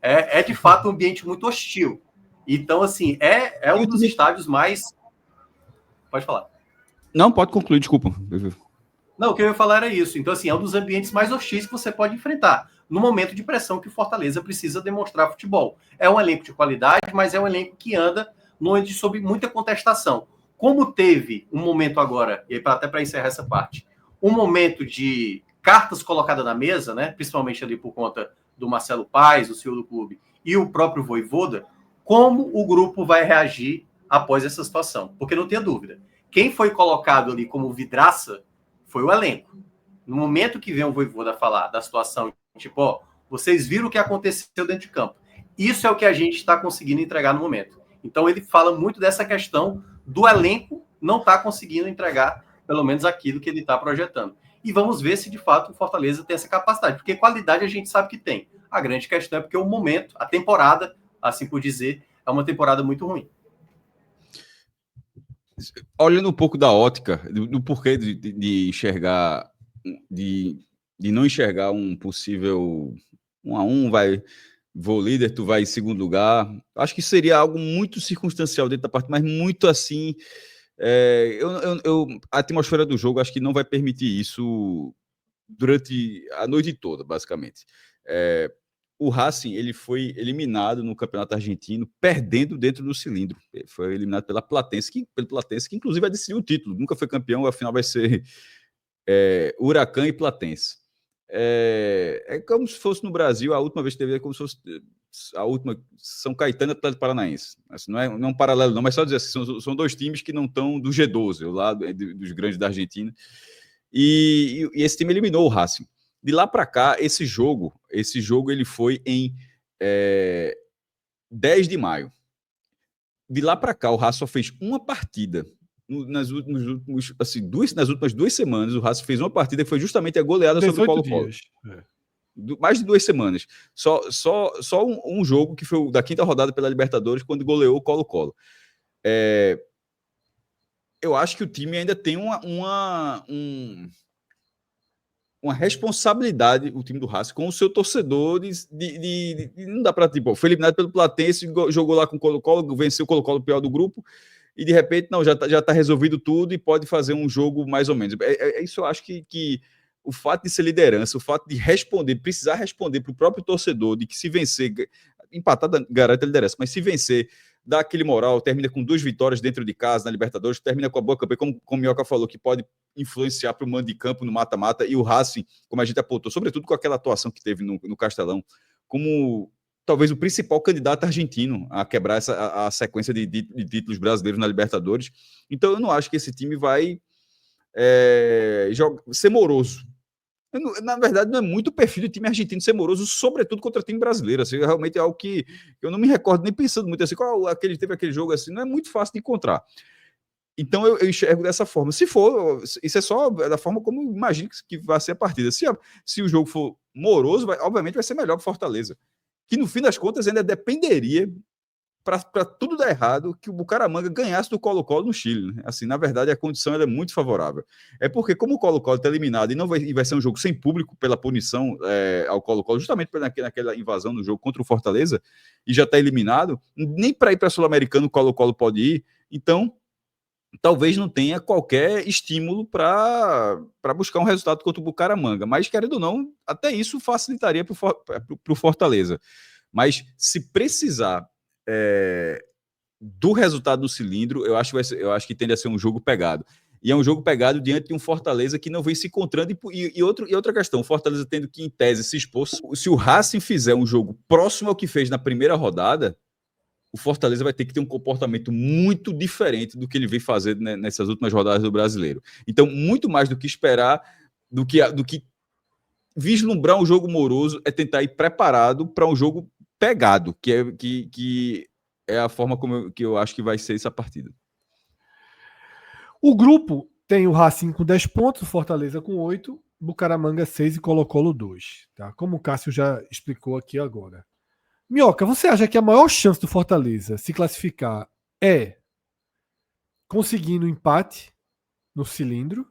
É de fato um ambiente muito hostil. Então, assim, é um dos estádios mais... Pode falar. Não, pode concluir, desculpa. Não, o que eu ia falar era isso. Então, assim, é um dos ambientes mais hostis que você pode enfrentar no momento de pressão que o Fortaleza precisa demonstrar futebol. É um elenco de qualidade, mas é um elenco que anda sob muita contestação. Como teve um momento agora, e até para encerrar essa parte, um momento de cartas colocadas na mesa, né, principalmente ali por conta do Marcelo Paes, o CEO do clube, e o próprio Vojvoda, como o grupo vai reagir após essa situação? Porque não tenha dúvida, quem foi colocado ali como vidraça foi o elenco. No momento que vem o Vojvoda falar da situação, tipo, ó, vocês viram o que aconteceu dentro de campo. Isso é o que a gente está conseguindo entregar no momento. Então ele fala muito dessa questão do elenco não estar conseguindo entregar pelo menos aquilo que ele está projetando. E vamos ver se de fato o Fortaleza tem essa capacidade, porque qualidade a gente sabe que tem. A grande questão é porque o momento, a temporada, assim por dizer, é uma temporada muito ruim. Olhando um pouco da ótica, do porquê de enxergar, de não enxergar um possível 1-1, vou líder, tu vai em segundo lugar, acho que seria algo muito circunstancial dentro da parte, mas muito assim, a atmosfera do jogo acho que não vai permitir isso durante a noite toda, basicamente. O Racing, ele foi eliminado no Campeonato Argentino, perdendo dentro do cilindro. Ele foi eliminado pelo Platense, que inclusive vai decidir o título. Nunca foi campeão, afinal vai ser Huracan e Platense. É como se fosse no Brasil, a última vez que teve, como se fosse a última, São Caetano e Atlético Paranaense. Assim, não é um paralelo não, mas só dizer assim, são dois times que não estão do G12, o lado dos grandes da Argentina. E esse time eliminou o Racing. De lá para cá, esse jogo ele foi em 10 de maio. De lá para cá, o Racing só fez uma partida. Nas últimas 2 semanas, o Racing fez uma partida que foi justamente a goleada sobre o Colo-Colo. Mais de 2 semanas. Só um jogo que foi da quinta rodada pela Libertadores, quando goleou o Colo-Colo. Eu acho que o time ainda tem uma responsabilidade, o time do Racing, com o seu torcedor não dá para, tipo, foi eliminado pelo Platense, jogou lá com o Colo-Colo, venceu o Colo-Colo, pior do grupo, e de repente, não, já tá resolvido tudo e pode fazer um jogo mais ou menos. Isso eu acho que o fato de ser liderança, o fato de precisar responder para o próprio torcedor, de que se vencer, empatar garante a liderança, mas se vencer, dá aquele moral, termina com 2 vitórias dentro de casa na Libertadores, termina com a boa campanha, como o Minhoca falou, que pode influenciar para o mando de campo no mata-mata, e o Racing, como a gente apontou, sobretudo com aquela atuação que teve no Castelão, como talvez o principal candidato argentino a quebrar a sequência de títulos brasileiros na Libertadores. Então eu não acho que esse time vai ser moroso. Na verdade, não é muito o perfil do time argentino ser moroso, sobretudo contra time brasileiro. Assim, realmente é algo que eu não me recordo nem pensando muito assim, teve aquele jogo assim, não é muito fácil de encontrar. Então eu enxergo dessa forma. Se for, isso é só da forma como eu imagino que vai ser a partida. Se o jogo for moroso, obviamente vai ser melhor para Fortaleza. Que no fim das contas ainda dependeria, para tudo dar errado, que o Bucaramanga ganhasse do Colo-Colo no Chile. Né? Assim, na verdade, a condição é muito favorável. É porque, como o Colo-Colo está eliminado e vai ser um jogo sem público pela punição ao Colo-Colo, justamente naquela invasão no jogo contra o Fortaleza, e já está eliminado, nem para ir para a Sul-Americana o Colo-Colo pode ir, então talvez não tenha qualquer estímulo para buscar um resultado contra o Bucaramanga. Mas, querendo ou não, até isso facilitaria para o Fortaleza. Mas se precisar do resultado do cilindro, eu acho que tende a ser um jogo pegado. E é um jogo pegado diante de um Fortaleza que não vem se encontrando. E outra questão, o Fortaleza tendo que, em tese, se expor. Se o Racing fizer um jogo próximo ao que fez na primeira rodada, o Fortaleza vai ter que ter um comportamento muito diferente do que ele vem fazendo nessas últimas rodadas do Brasileiro. Então, muito mais do que esperar, do que vislumbrar um jogo moroso, é tentar ir preparado para um jogo pegado, que é a forma que eu acho que vai ser essa partida. O grupo tem o Racing com 10 pontos, o Fortaleza com 8, Bucaramanga 6 e Colo-Colo 2. Tá? Como o Cássio já explicou aqui agora. Minhoca, você acha que a maior chance do Fortaleza se classificar é conseguindo um empate no cilindro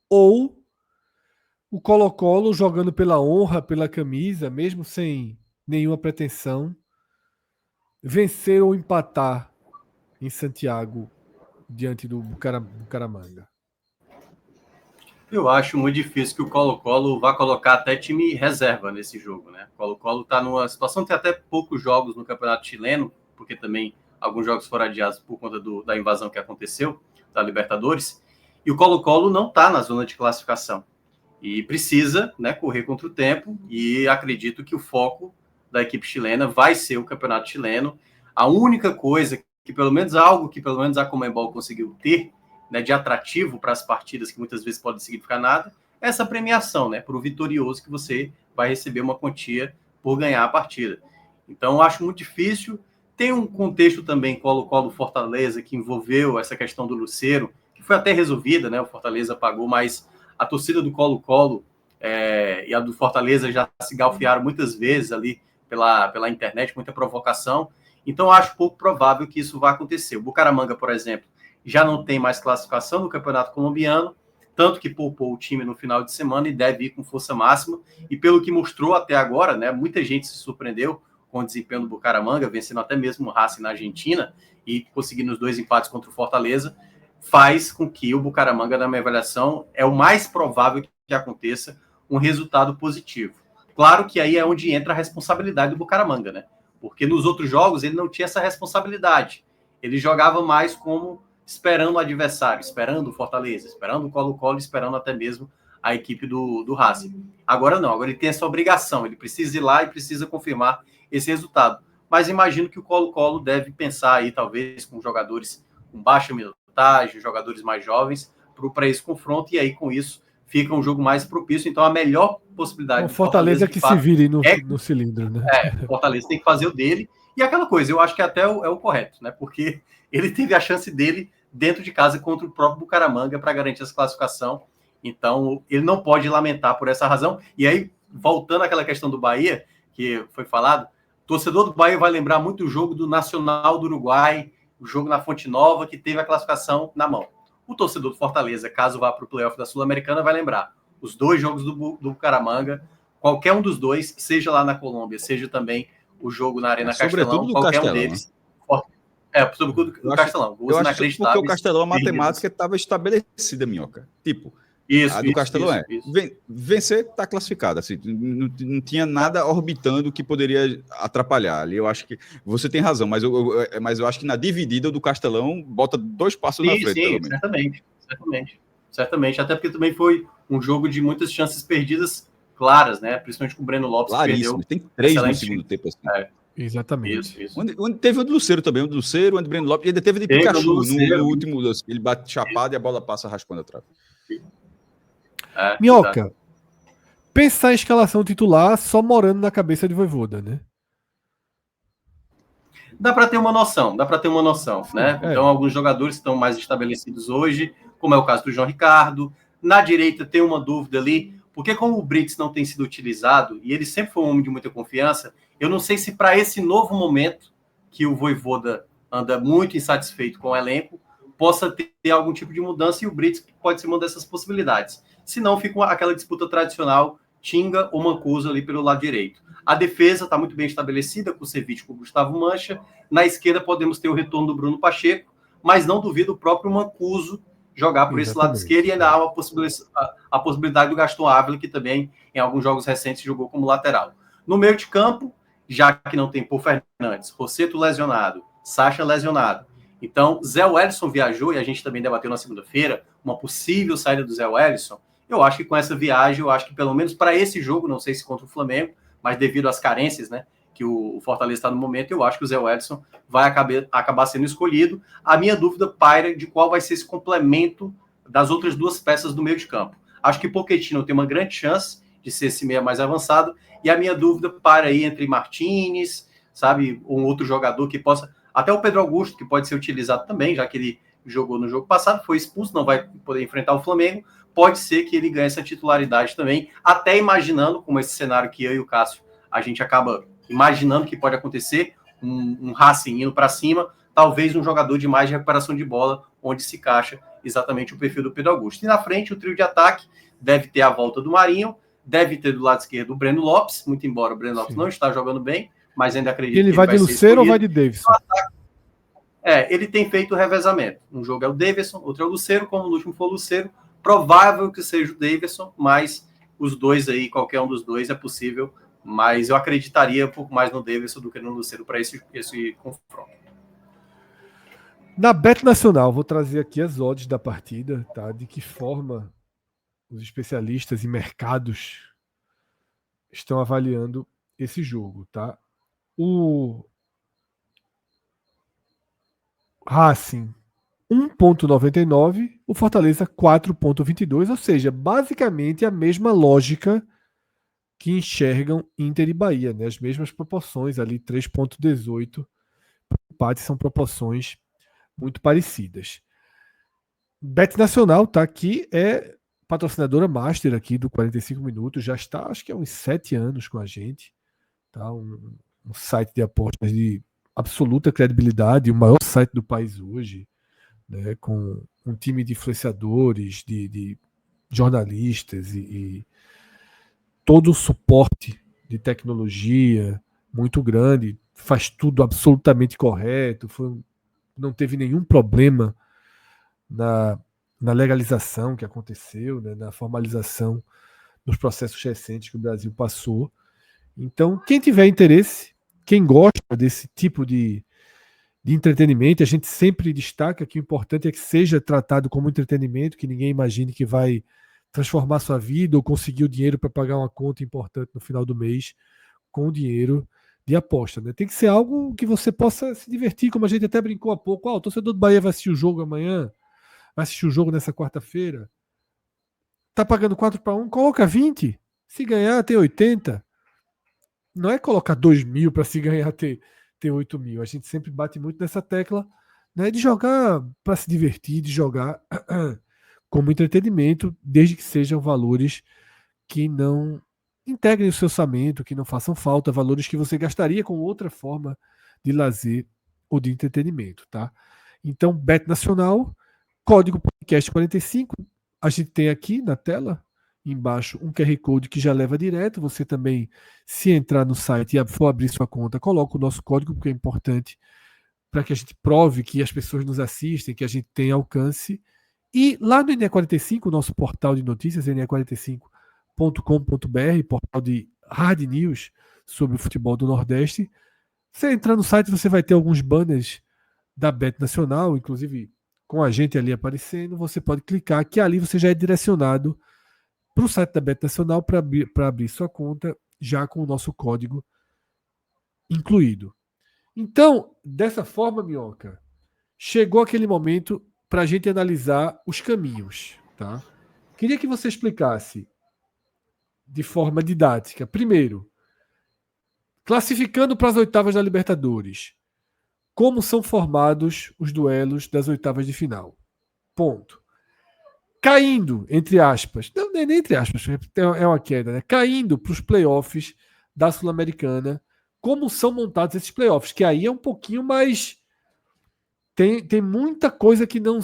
ou o Colo-Colo jogando pela honra, pela camisa, mesmo sem nenhuma pretensão, vencer ou empatar em Santiago diante do Bucaramanga? Eu acho muito difícil que o Colo-Colo vá colocar até time reserva nesse jogo, né? O Colo-Colo está numa situação, tem até poucos jogos no Campeonato Chileno, porque também alguns jogos foram adiados por conta da invasão que aconteceu, da Libertadores, e o Colo-Colo não está na zona de classificação. E precisa, né, correr contra o tempo, e acredito que o foco da equipe chilena vai ser o Campeonato Chileno. A única coisa que pelo menos a Conmebol conseguiu ter, né, de atrativo para as partidas, que muitas vezes podem significar nada, é essa premiação, né, para o vitorioso, que você vai receber uma quantia por ganhar a partida. Então, eu acho muito difícil. Tem um contexto também, Colo-Colo Fortaleza, que envolveu essa questão do Lucero, que foi até resolvida, né, o Fortaleza pagou, mas a torcida do Colo-Colo e a do Fortaleza já se galfiaram muitas vezes ali pela internet, muita provocação. Então, acho pouco provável que isso vá acontecer. O Bucaramanga, por exemplo, já não tem mais classificação no Campeonato Colombiano, tanto que poupou o time no final de semana e deve ir com força máxima. E pelo que mostrou até agora, né, muita gente se surpreendeu com o desempenho do Bucaramanga, vencendo até mesmo o Racing na Argentina e conseguindo os 2 empates contra o Fortaleza, faz com que o Bucaramanga, na minha avaliação, é o mais provável que aconteça um resultado positivo. Claro que aí é onde entra a responsabilidade do Bucaramanga, né? Porque nos outros jogos ele não tinha essa responsabilidade. Ele jogava mais como esperando o adversário, esperando o Fortaleza, esperando o Colo-Colo, esperando até mesmo a equipe do Racing. Agora não, agora ele tem essa obrigação, ele precisa ir lá e precisa confirmar esse resultado. Mas imagino que o Colo-Colo deve pensar aí, talvez, com jogadores com baixa minutagem, jogadores mais jovens, para esse confronto, e aí com isso fica um jogo mais propício. Então a melhor possibilidade... O Fortaleza que se vire no cilindro, né? O Fortaleza tem que fazer o dele, e aquela coisa, eu acho que até é o correto, né? Porque ele teve a chance dele dentro de casa contra o próprio Bucaramanga para garantir essa classificação. Então, ele não pode lamentar por essa razão. E aí, voltando àquela questão do Bahia, que foi falado, o torcedor do Bahia vai lembrar muito o jogo do Nacional do Uruguai, o jogo na Fonte Nova, que teve a classificação na mão. O torcedor do Fortaleza, caso vá para o playoff da Sul-Americana, vai lembrar os 2 jogos do Bucaramanga, qualquer um dos 2, seja lá na Colômbia, seja também o jogo na Arena Castelão, qualquer um deles. Sobretudo do Castelão. Eu acho que porque o Castelão, a matemática estava estabelecida, Minhoca. Tipo, a do Castelão vencer está classificada. Assim, não tinha nada orbitando que poderia atrapalhar. Ali eu acho que você tem razão, mas eu acho que na dividida do Castelão bota 2 passos na frente, pelo menos. Certamente. Até porque também foi um jogo de muitas chances perdidas claras, né? Principalmente com o Breno Lopes, claríssimo. Que perdeu. Tem 3 no segundo tempo. Assim. Exatamente. Isso. Onde teve o do Lucero também, o do Lucero, onde o Breno Lopes, e ainda teve de Pikachu no último, ele bate chapado e a bola passa raspando atrás. Minhoca, pensar em escalação titular só morando na cabeça de Vojvoda, né? Dá para ter uma noção, né? Então, alguns jogadores estão mais estabelecidos hoje, como é o caso do João Ricardo. Na direita tem uma dúvida ali, porque como o Brits não tem sido utilizado, e ele sempre foi um homem de muita confiança, eu não sei se para esse novo momento, que o Vojvoda anda muito insatisfeito com o elenco, possa ter algum tipo de mudança, e o Brits pode ser uma dessas possibilidades. Se não, fica aquela disputa tradicional, Tinga ou Mancuso ali pelo lado direito. A defesa está muito bem estabelecida, com o Ceviche e com o Gustavo Mancha. Na esquerda podemos ter o retorno do Bruno Pacheco, mas não duvido o próprio Mancuso jogar por esse lado esquerdo, e ainda há a possibilidade do Gaston Ávila, que também em alguns jogos recentes jogou como lateral. No meio de campo, já que não tem Paul Fernandes, Rosseto lesionado, Sacha lesionado. Então, Zé Wellison viajou, e a gente também debateu na segunda-feira, uma possível saída do Zé Wellison. Eu acho que com essa viagem, eu acho que pelo menos para esse jogo, não sei se contra o Flamengo, mas devido às carências, né, que o Fortaleza está no momento, eu acho que o Zé Wellison vai acabar sendo escolhido. A minha dúvida paira de qual vai ser esse complemento das outras duas peças do meio de campo. Acho que Pochettino tem uma grande chance de ser esse meia mais avançado, e a minha dúvida para aí entre Martínez, sabe, um outro jogador que possa, até o Pedro Augusto, que pode ser utilizado também, já que ele jogou no jogo passado, foi expulso, não vai poder enfrentar o Flamengo, pode ser que ele ganhe essa titularidade também, até imaginando, como esse cenário que eu e o Cássio, a gente acaba imaginando que pode acontecer, um Racing indo para cima, talvez um jogador de mais recuperação de bola, onde se encaixa exatamente o perfil do Pedro Augusto. E na frente, o trio de ataque deve ter a volta do Marinho, deve ter do lado esquerdo o Breno Lopes, muito embora o Breno Lopes não está jogando bem, mas ainda acredito ele que vai de Lucero ou vai de Davidson? Ele tem feito o revezamento. Um jogo é o Davidson, outro é o Lucero, como no último foi o Lucero. Provável que seja o Davidson, mas os dois aí, qualquer um dos dois é possível, mas eu acreditaria um pouco mais no Davidson do que no Lucero para esse confronto. Na Bet Nacional, vou trazer aqui as odds da partida, tá? De que forma os especialistas e mercados estão avaliando esse jogo, tá? O Racing 1,99, o Fortaleza 4,22, ou seja, basicamente a mesma lógica que enxergam Inter e Bahia, né? As mesmas proporções ali, 3,18. Empate são proporções muito parecidas. Bet Nacional tá aqui, é patrocinadora master aqui do 45 Minutos, já está, acho que há uns 7 anos com a gente, tá? Um site de apostas de absoluta credibilidade, o maior site do país hoje, né? Com um time de influenciadores, de jornalistas e todo o suporte de tecnologia muito grande, faz tudo absolutamente correto, não teve nenhum problema na legalização que aconteceu, né, na formalização dos processos recentes que o Brasil passou. Então, quem tiver interesse, quem gosta desse tipo de entretenimento, a gente sempre destaca que o importante é que seja tratado como entretenimento, que ninguém imagine que vai transformar sua vida ou conseguir o dinheiro para pagar uma conta importante no final do mês com o dinheiro de aposta, né? Tem que ser algo que você possa se divertir, como a gente até brincou há pouco. O torcedor do Bahia vai assistir o jogo amanhã, vai assistir o jogo nessa quarta-feira. Tá pagando 4-1, coloca 20. Se ganhar, tem 80. Não é colocar 2 mil para se ganhar ter 8 mil. A gente sempre bate muito nessa tecla, né, de jogar para se divertir, de jogar como entretenimento, desde que sejam valores que não integrem o seu orçamento, que não façam falta, valores que você gastaria com outra forma de lazer ou de entretenimento, tá? Então, Bet Nacional, código podcast 45, a gente tem aqui na tela, embaixo, um QR Code que já leva direto. Você também, se entrar no site e for abrir sua conta, coloca o nosso código, porque é importante para que a gente prove que as pessoas nos assistem, que a gente tem alcance. E lá no NE45, o nosso portal de notícias, ne45.com.br, portal de hard news sobre o futebol do Nordeste, você entrar no site, você vai ter alguns banners da Bet Nacional, inclusive com a gente ali aparecendo. Você pode clicar, que ali você já é direcionado para o site da Bet Nacional para abrir sua conta, já com o nosso código incluído. Então, dessa forma, Minhoca, chegou aquele momento para a gente analisar os caminhos, tá? Queria que você explicasse de forma didática. Primeiro, classificando para as oitavas da Libertadores, como são formados os duelos das oitavas de final. Ponto. Caindo, entre aspas, não é nem entre aspas, é uma queda, né? Caindo para os playoffs da Sul-Americana, como são montados esses playoffs, que aí é um pouquinho mais... Tem muita coisa que não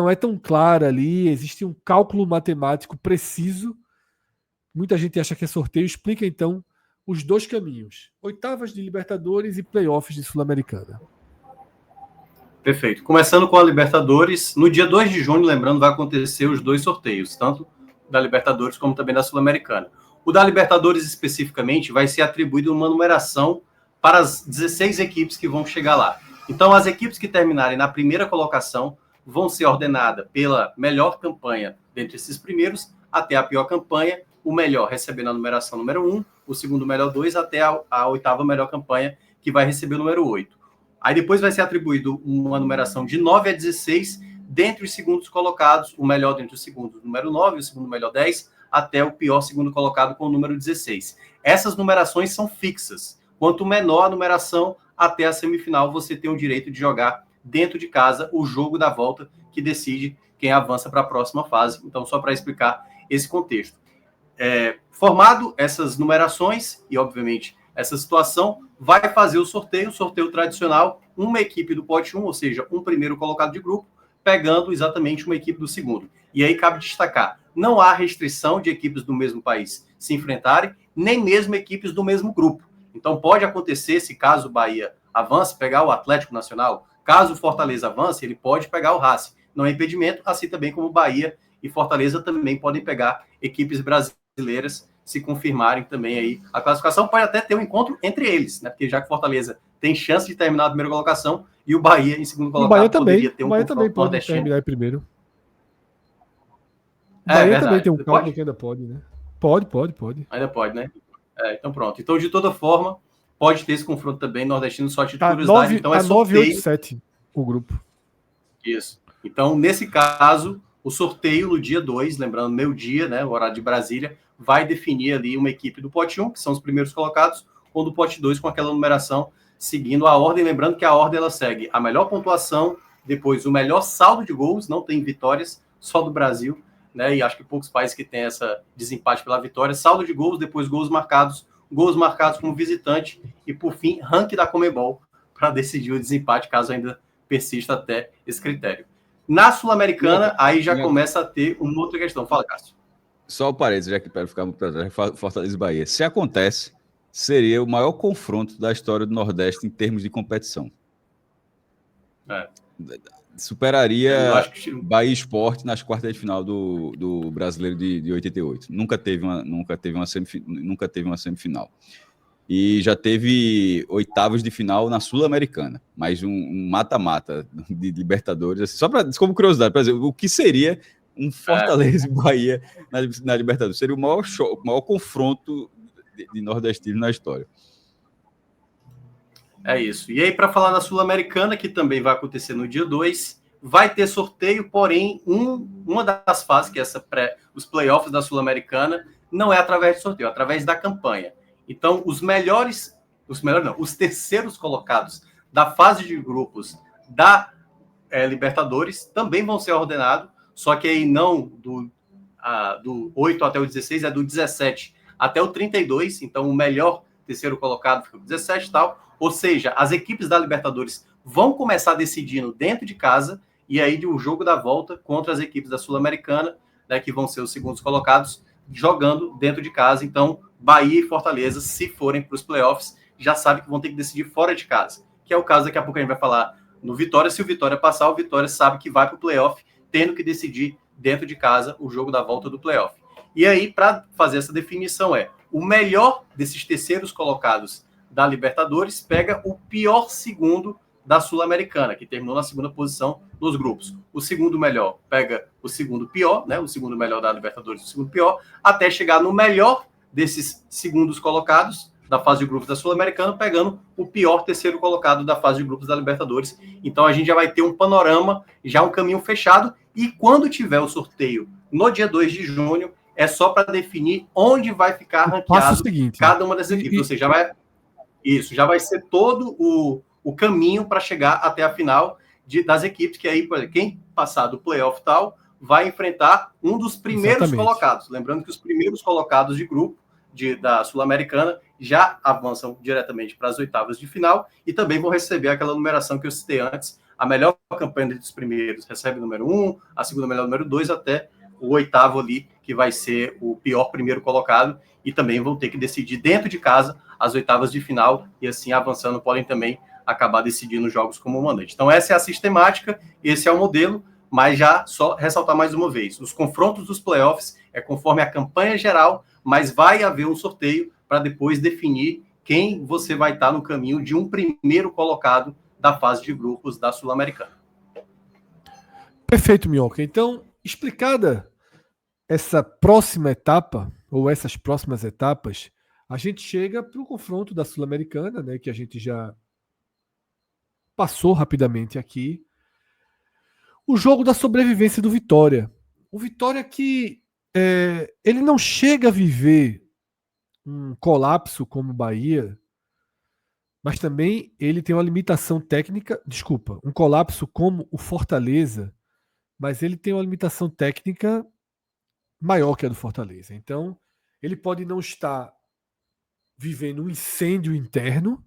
é tão clara ali, existe um cálculo matemático preciso. Muita gente acha que é sorteio. Explica então os dois caminhos: oitavas de Libertadores e playoffs de Sul-Americana. Perfeito. Começando com a Libertadores, no dia 2 de junho, lembrando, vai acontecer os dois sorteios, tanto da Libertadores como também da Sul-Americana. O da Libertadores, especificamente, vai ser atribuído uma numeração para as 16 equipes que vão chegar lá. Então, as equipes que terminarem na primeira colocação vão ser ordenadas pela melhor campanha dentre esses primeiros até a pior campanha, o melhor recebendo a numeração número 1, o segundo melhor 2, até a oitava melhor campanha, que vai receber o número 8. Aí depois vai ser atribuído uma numeração de 9 a 16, dentre os segundos colocados, o melhor dentre os segundos, número 9, o segundo melhor 10, até o pior segundo colocado com o número 16. Essas numerações são fixas. Quanto menor a numeração, até a semifinal, você tem o direito de jogar dentro de casa o jogo da volta, que decide quem avança para a próxima fase. Então, só para explicar esse contexto. Formado essas numerações e, obviamente, essa situação, vai fazer o sorteio tradicional, uma equipe do pote 1, ou seja, um primeiro colocado de grupo, pegando exatamente uma equipe do segundo. E aí cabe destacar, não há restrição de equipes do mesmo país se enfrentarem, nem mesmo equipes do mesmo grupo. Então pode acontecer, se caso o Bahia avance, pegar o Atlético Nacional, caso o Fortaleza avance, ele pode pegar o Racing. Não é impedimento, assim também como Bahia e Fortaleza também podem pegar equipes brasileiras, se confirmarem também aí a classificação. Pode até ter um encontro entre eles, né? Porque já que Fortaleza tem chance de terminar a primeira colocação e o Bahia em segundo colocado, o Bahia poderia ter um Bahia também pode nordestino. terminar em primeiro. O Bahia também tem um cálculo que ainda pode, né? Pode. Ainda pode, né? Então pronto. Então, de toda forma, pode ter esse confronto também, nordestino, só de curiosidade. Então é sorteio. 987 o grupo. Isso. Então, nesse caso, o sorteio no dia 2, lembrando, meu dia, né, o horário de Brasília, vai definir ali uma equipe do pote 1, que são os primeiros colocados, ou do pote 2 com aquela numeração, seguindo a ordem. Lembrando que a ordem ela segue a melhor pontuação, depois o melhor saldo de gols, não tem vitórias, só do Brasil, né? E acho que poucos países que têm essa desempate pela vitória. Saldo de gols, depois gols marcados como visitante e, por fim, ranking da Conmebol para decidir o desempate, caso ainda persista até esse critério. Na Sul-Americana, aí já começa a ter uma outra questão. Fala, Cássio. Só o parênteses, já que para ficar muito para trás, Fortaleza e Bahia. Se acontece, seria o maior confronto da história do Nordeste em termos de competição. Superaria Bahia Sport nas quartas de final do Brasileiro de 88. Nunca teve uma semifinal. E já teve oitavas de final na Sul-Americana, mas um mata-mata de Libertadores. Assim, só como curiosidade, para dizer, o que seria um Fortaleza e Bahia na Libertadores? Seria o maior confronto de nordestino na história. É isso. E aí, para falar da Sul-Americana, que também vai acontecer no dia 2, vai ter sorteio, porém, uma das fases, que é os playoffs da Sul-Americana, não é através de sorteio, é através da campanha. Então, os terceiros colocados da fase de grupos da Libertadores também vão ser ordenados, só que aí não do 8 até o 16, é do 17 até o 32, então o melhor terceiro colocado fica com 17 e tal, ou seja, as equipes da Libertadores vão começar decidindo dentro de casa, e aí o jogo da volta contra as equipes da Sul-Americana, né, que vão ser os segundos colocados, jogando dentro de casa. Então, Bahia e Fortaleza, se forem para os playoffs, já sabem que vão ter que decidir fora de casa, que é o caso, daqui a pouco a gente vai falar no Vitória. Se o Vitória passar, o Vitória sabe que vai para o playoff, tendo que decidir dentro de casa o jogo da volta do playoff. E aí, para fazer essa definição, o melhor desses terceiros colocados da Libertadores pega o pior segundo da Sul-Americana, que terminou na segunda posição nos grupos. O segundo melhor pega o segundo pior, né? O segundo melhor da Libertadores, o segundo pior, até chegar no melhor desses segundos colocados da fase de grupos da Sul-Americana, pegando o pior terceiro colocado da fase de grupos da Libertadores. Então a gente já vai ter um panorama, já um caminho fechado, e quando tiver o sorteio no dia 2 de junho, é só para definir onde vai ficar ranqueado cada uma dessas equipes. Ou seja, já vai ser todo o caminho para chegar até a final das equipes, que aí, por exemplo, quem passar do playoff tal, vai enfrentar um dos primeiros colocados. Lembrando que os primeiros colocados de grupo da Sul-Americana já avançam diretamente para as oitavas de final e também vão receber aquela numeração que eu citei antes. A melhor campanha dos primeiros recebe o número 1, a segunda melhor número 2, até o oitavo ali, que vai ser o pior primeiro colocado, e também vão ter que decidir dentro de casa as oitavas de final, e assim avançando podem também acabar decidindo jogos como mandante. Então essa é a sistemática, esse é o modelo, mas já só ressaltar mais uma vez, os confrontos dos playoffs é conforme a campanha geral, mas vai haver um sorteio para depois definir quem você vai estar no caminho de um primeiro colocado da fase de grupos da Sul-Americana. Perfeito, Minhoca. Então, explicada essa próxima etapa, ou essas próximas etapas, a gente chega para o confronto da Sul-Americana, né, que a gente já passou rapidamente aqui. O jogo da sobrevivência do Vitória. O Vitória que ele não chega a viver um colapso como o Bahia, mas também ele tem uma limitação técnica, um colapso como o Fortaleza, mas ele tem uma limitação técnica maior que a do Fortaleza. Então, ele pode não estar vivendo um incêndio interno,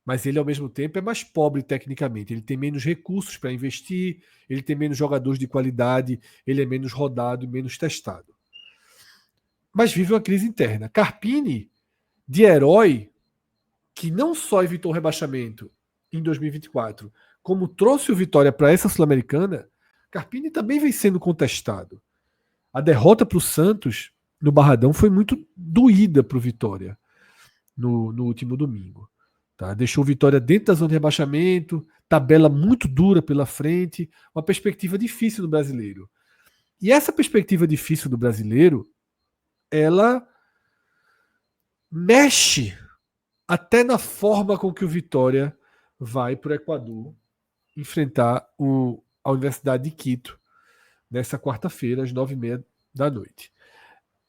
mas ele, ao mesmo tempo, é mais pobre tecnicamente. Ele tem menos recursos para investir, ele tem menos jogadores de qualidade, ele é menos rodado e menos testado. Mas vive uma crise interna. Carpini, de herói, que não só evitou o rebaixamento em 2024, como trouxe o Vitória para essa Sul-Americana, Carpini também vem sendo contestado. A derrota para o Santos no Barradão foi muito doída para o Vitória no último domingo. Tá? Deixou o Vitória dentro da zona de rebaixamento, tabela muito dura pela frente, uma perspectiva difícil do brasileiro. E essa perspectiva difícil do brasileiro, ela mexe até na forma com que o Vitória vai para o Equador enfrentar a Universidade de Quito nessa quarta-feira, às 9h30 da noite.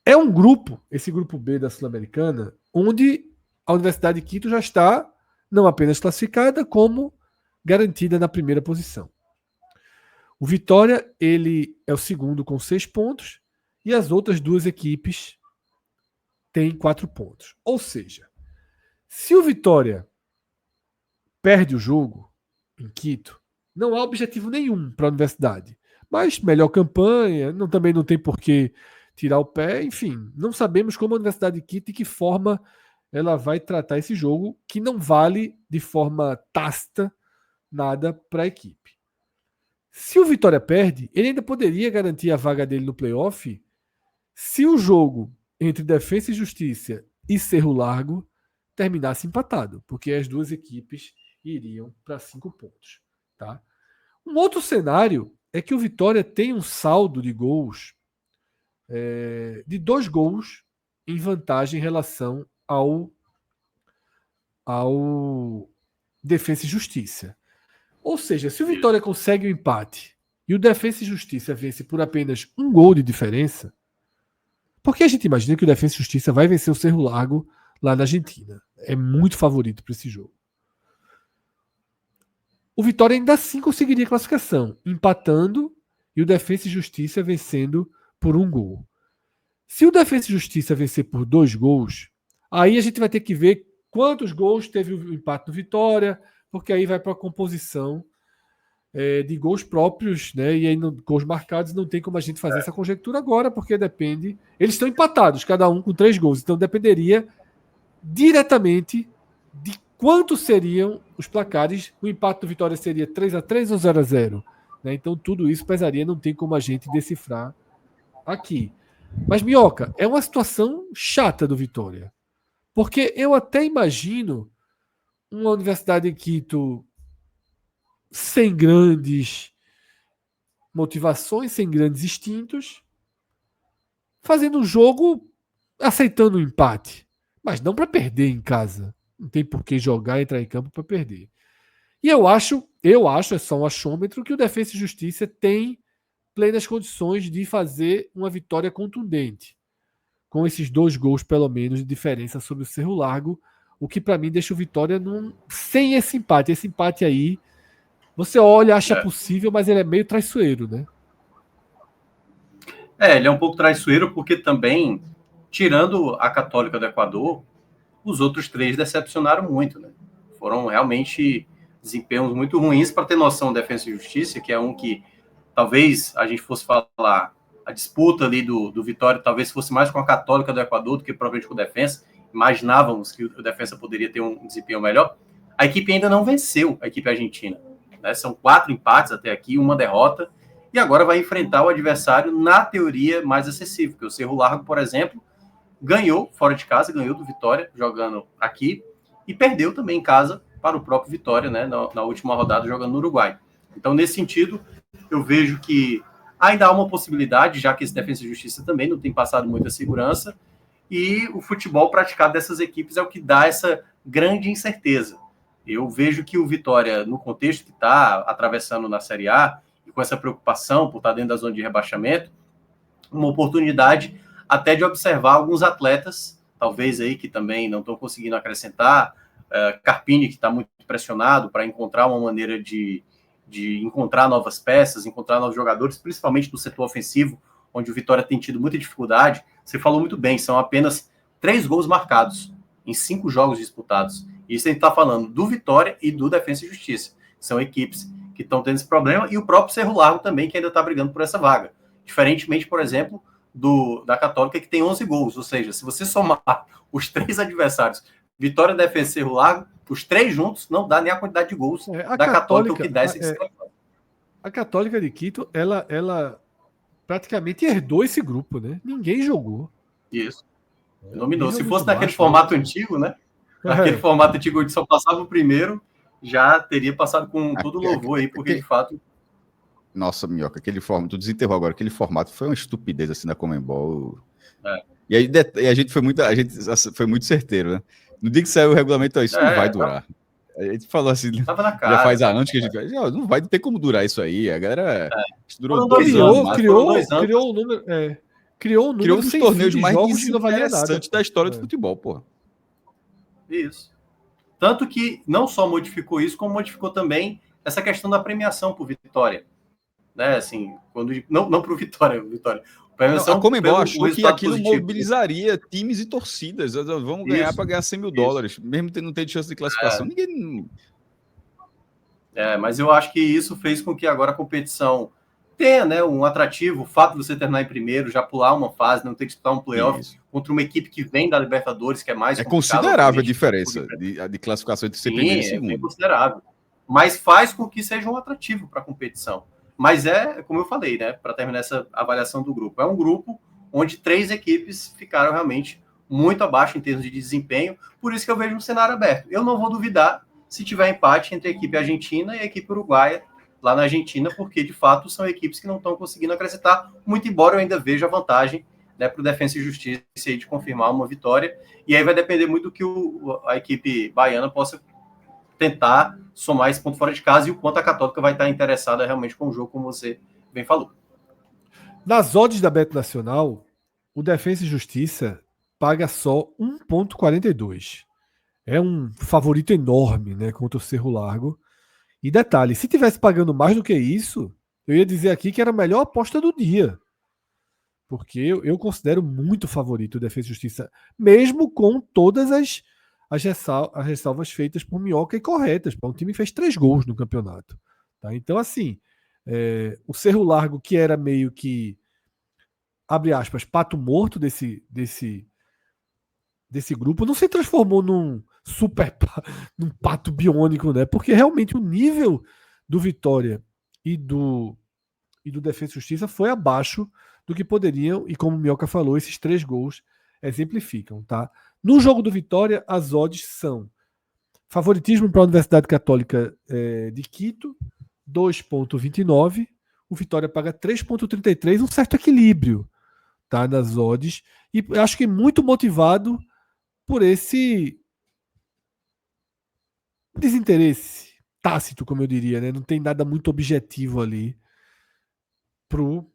É um grupo, esse grupo B da Sul-Americana, onde a Universidade de Quito já está não apenas classificada, como garantida na primeira posição. O Vitória, ele é o segundo com 6 pontos e as outras duas equipes têm 4 pontos. Ou seja, se o Vitória perde o jogo em Quito, não há objetivo nenhum para a Universidade. Mas melhor campanha, também não tem por que tirar o pé, enfim, não sabemos como a Universidade de Quito e que forma ela vai tratar esse jogo, que não vale de forma tácita nada para a equipe. Se o Vitória perde, ele ainda poderia garantir a vaga dele no playoff se o jogo entre Defensa e Justiça e Cerro Largo terminasse empatado, porque as duas equipes iriam para 5 pontos. Tá? Um outro cenário é que o Vitória tem um saldo de gols de 2 gols em vantagem em relação ao Defensa e Justiça. Ou seja, se o Vitória consegue o empate e o Defensa e Justiça vence por apenas 1 gol de diferença, porque a gente imagina que o Defensa e Justiça vai vencer o Cerro Largo lá na Argentina. É muito favorito para esse jogo. O Vitória ainda assim conseguiria a classificação, empatando e o Defensa e Justiça vencendo por 1 gol. Se o Defensa e Justiça vencer por 2 gols, aí a gente vai ter que ver quantos gols teve o empate do Vitória, porque aí vai para a composição de gols próprios, né? E aí gols marcados não tem como a gente fazer essa conjectura agora, porque depende. Eles estão empatados, cada um com 3 gols, então dependeria diretamente de quantos seriam os placares. O empate do Vitória seria 3-3 ou 0-0, né? Então tudo isso pesaria, não tem como a gente decifrar aqui. Mas, Minhoca, é uma situação chata do Vitória. Porque eu até imagino uma Universidade de Quito sem grandes motivações, sem grandes instintos, fazendo um jogo, aceitando o empate. Mas não para perder em casa. Não tem por que jogar e entrar em campo para perder. E eu acho, é só um achômetro, que o Defensa e Justiça tem plenas condições de fazer uma vitória contundente, com esses 2 gols, pelo menos, de diferença sobre o Cerro Largo, o que para mim deixa o Vitória sem esse empate. Esse empate aí, você olha, acha possível, mas ele é meio traiçoeiro, né? Ele é um pouco traiçoeiro porque também, tirando a Católica do Equador, os outros 3 decepcionaram muito, né? Foram realmente desempenhos muito ruins. Para ter noção, Defensa e Justiça, que é um que talvez a gente fosse falar, a disputa ali do Vitória talvez fosse mais com a Católica do Equador do que propriamente com o Defensa. Imaginávamos que o Defensa poderia ter um desempenho melhor. A equipe ainda não venceu, a equipe argentina, né? São 4 empates até aqui, 1 derrota, e agora vai enfrentar o adversário, na teoria, mais acessível, porque o Cerro Largo, por exemplo, ganhou fora de casa, ganhou do Vitória, jogando aqui, e perdeu também em casa para o próprio Vitória, né, na última rodada, jogando no Uruguai. Então, nesse sentido, eu vejo que ainda há uma possibilidade, já que esse Defensa e Justiça também não tem passado muita segurança, e o futebol praticado dessas equipes é o que dá essa grande incerteza. Eu vejo que o Vitória, no contexto que está atravessando na Série A, e com essa preocupação por estar dentro da zona de rebaixamento, uma oportunidade até de observar alguns atletas, talvez aí que também não estão conseguindo acrescentar, Carpini, que está muito pressionado para encontrar uma maneira de encontrar novas peças, encontrar novos jogadores, principalmente no setor ofensivo, onde o Vitória tem tido muita dificuldade. Você falou muito bem, são apenas 3 gols marcados em 5 jogos disputados. Isso a gente está falando do Vitória e do Defensa e Justiça. São equipes que estão tendo esse problema, e o próprio Cerro Largo também, que ainda está brigando por essa vaga. Diferentemente, por exemplo, da Católica, que tem 11 gols. Ou seja, se você somar os 3 adversários, Vitória, Defensa e Cerro Largo, os 3 juntos, não dá nem a quantidade de gols da Católica, o que dá esse a Católica de Quito, ela praticamente herdou esse grupo, né? Ninguém jogou. Isso. Dominou. Se fosse naquele formato antigo, né? Naquele formato antigo onde só passava o primeiro, já teria passado com todo louvor aí, porque de fato... Nossa, Minhoca, aquele formato, tu desenterrou agora, aquele formato foi uma estupidez assim na Conmebol. E aí a gente foi muito certeiro, né? No dia que saiu o regulamento, isso não vai durar. A gente falou assim, já faz anos que a gente não vai ter como durar isso aí. A galera durou 2 anos. Criou um número. Criou um número dos torneios mais interessantes da história do futebol, porra. Isso. Tanto que não só modificou isso, como modificou também essa questão da premiação por Vitória. Né, assim, não para o Vitória. A Conmebol achou que aquilo mobilizaria times e torcidas. Vamos ganhar para ganhar 100 mil dólares, mesmo não tendo chance de classificação. Ninguém... mas eu acho que isso fez com que agora a competição tenha, né, um atrativo. O fato de você terminar em primeiro, já pular uma fase, não ter que disputar um playoff contra uma equipe que vem da Libertadores, que é mais considerável a diferença de classificação entre ser primeiro e segundo. É considerável. Mas faz com que seja um atrativo para a competição. Mas como eu falei, né, para terminar essa avaliação do grupo, é um grupo onde 3 equipes ficaram realmente muito abaixo em termos de desempenho, por isso que eu vejo um cenário aberto. Eu não vou duvidar se tiver empate entre a equipe argentina e a equipe uruguaia lá na Argentina, porque de fato são equipes que não estão conseguindo acrescentar, muito embora eu ainda veja a vantagem, né, para o Defensa e Justiça aí de confirmar uma vitória, e aí vai depender muito do que a equipe baiana possa tentar somar esse ponto fora de casa e o quanto a Católica vai estar interessada realmente com o jogo, como você bem falou. Nas odds da Beto Nacional, o Defensa e Justiça paga só 1,42. É um favorito enorme, né, contra o Cerro Largo. E detalhe, se tivesse pagando mais do que isso, eu ia dizer aqui que era a melhor aposta do dia. Porque eu considero muito favorito o Defensa e Justiça, mesmo com todas as ressalvas feitas por Minhoca e corretas. O time fez 3 gols no campeonato. Tá? Então, assim, o Cerro Largo, que era meio que, abre aspas, pato morto desse grupo, não se transformou num pato biônico, né? Porque realmente o nível do Vitória e do Defensa e Justiça foi abaixo do que poderiam, e como o Minhoca falou, esses 3 gols exemplificam, tá? No jogo do Vitória, as odds são favoritismo para a Universidade Católica de Quito, 2,29. O Vitória paga 3,33, um certo equilíbrio, tá, nas odds. E acho que muito motivado por esse desinteresse tácito, como eu diria, né? Não tem nada muito objetivo ali pro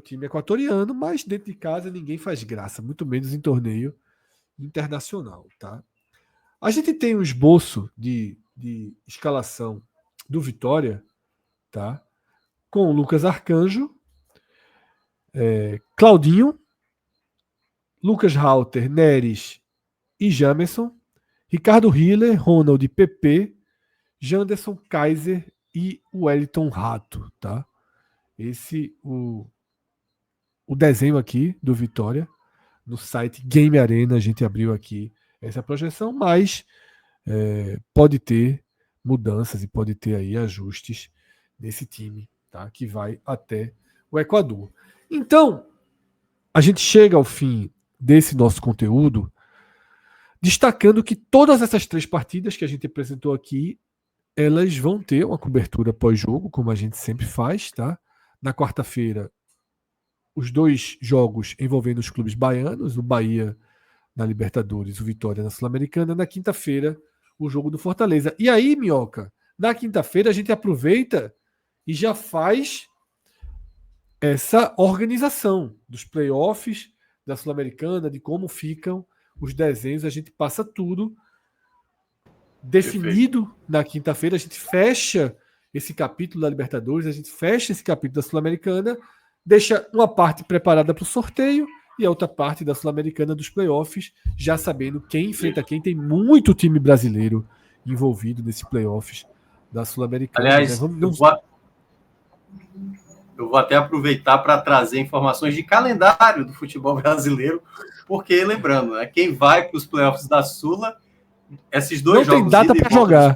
time equatoriano, mas dentro de casa ninguém faz graça, muito menos em torneio internacional, tá? A gente tem um esboço de escalação do Vitória, tá? Com o Lucas Arcanjo, Claudinho, Lucas Halter, Neres e Jamerson, Ricardo Hiller, Ronald, PP, Janderson, Kaiser e Wellington Rato, tá? Esse o desenho aqui do Vitória. No site Game Arena a gente abriu aqui essa projeção, mas pode ter mudanças e pode ter aí ajustes nesse time, tá? Que vai até o Equador. Então, a gente chega ao fim desse nosso conteúdo destacando que todas essas 3 partidas que a gente apresentou aqui, elas vão ter uma cobertura pós-jogo, como a gente sempre faz, tá? Na quarta-feira, os 2 jogos envolvendo os clubes baianos, o Bahia na Libertadores, o Vitória na Sul-Americana. Na quinta-feira, o jogo do Fortaleza. E aí, Minhoca, na quinta-feira a gente aproveita e já faz essa organização dos playoffs da Sul-Americana, de como ficam os desenhos. A gente passa tudo definido. Perfeito. Na quinta-feira. A gente fecha esse capítulo da Libertadores, a gente fecha esse capítulo da Sul-Americana, deixa uma parte preparada para o sorteio e a outra parte da Sul-Americana dos playoffs, já sabendo quem enfrenta quem. Tem muito time brasileiro envolvido nesses playoffs da Sul-Americana. Aliás, né? Eu vou até aproveitar para trazer informações de calendário do futebol brasileiro, porque, lembrando, né, quem vai para os playoffs da Sula, esses dois não jogos... Não tem data para jogar.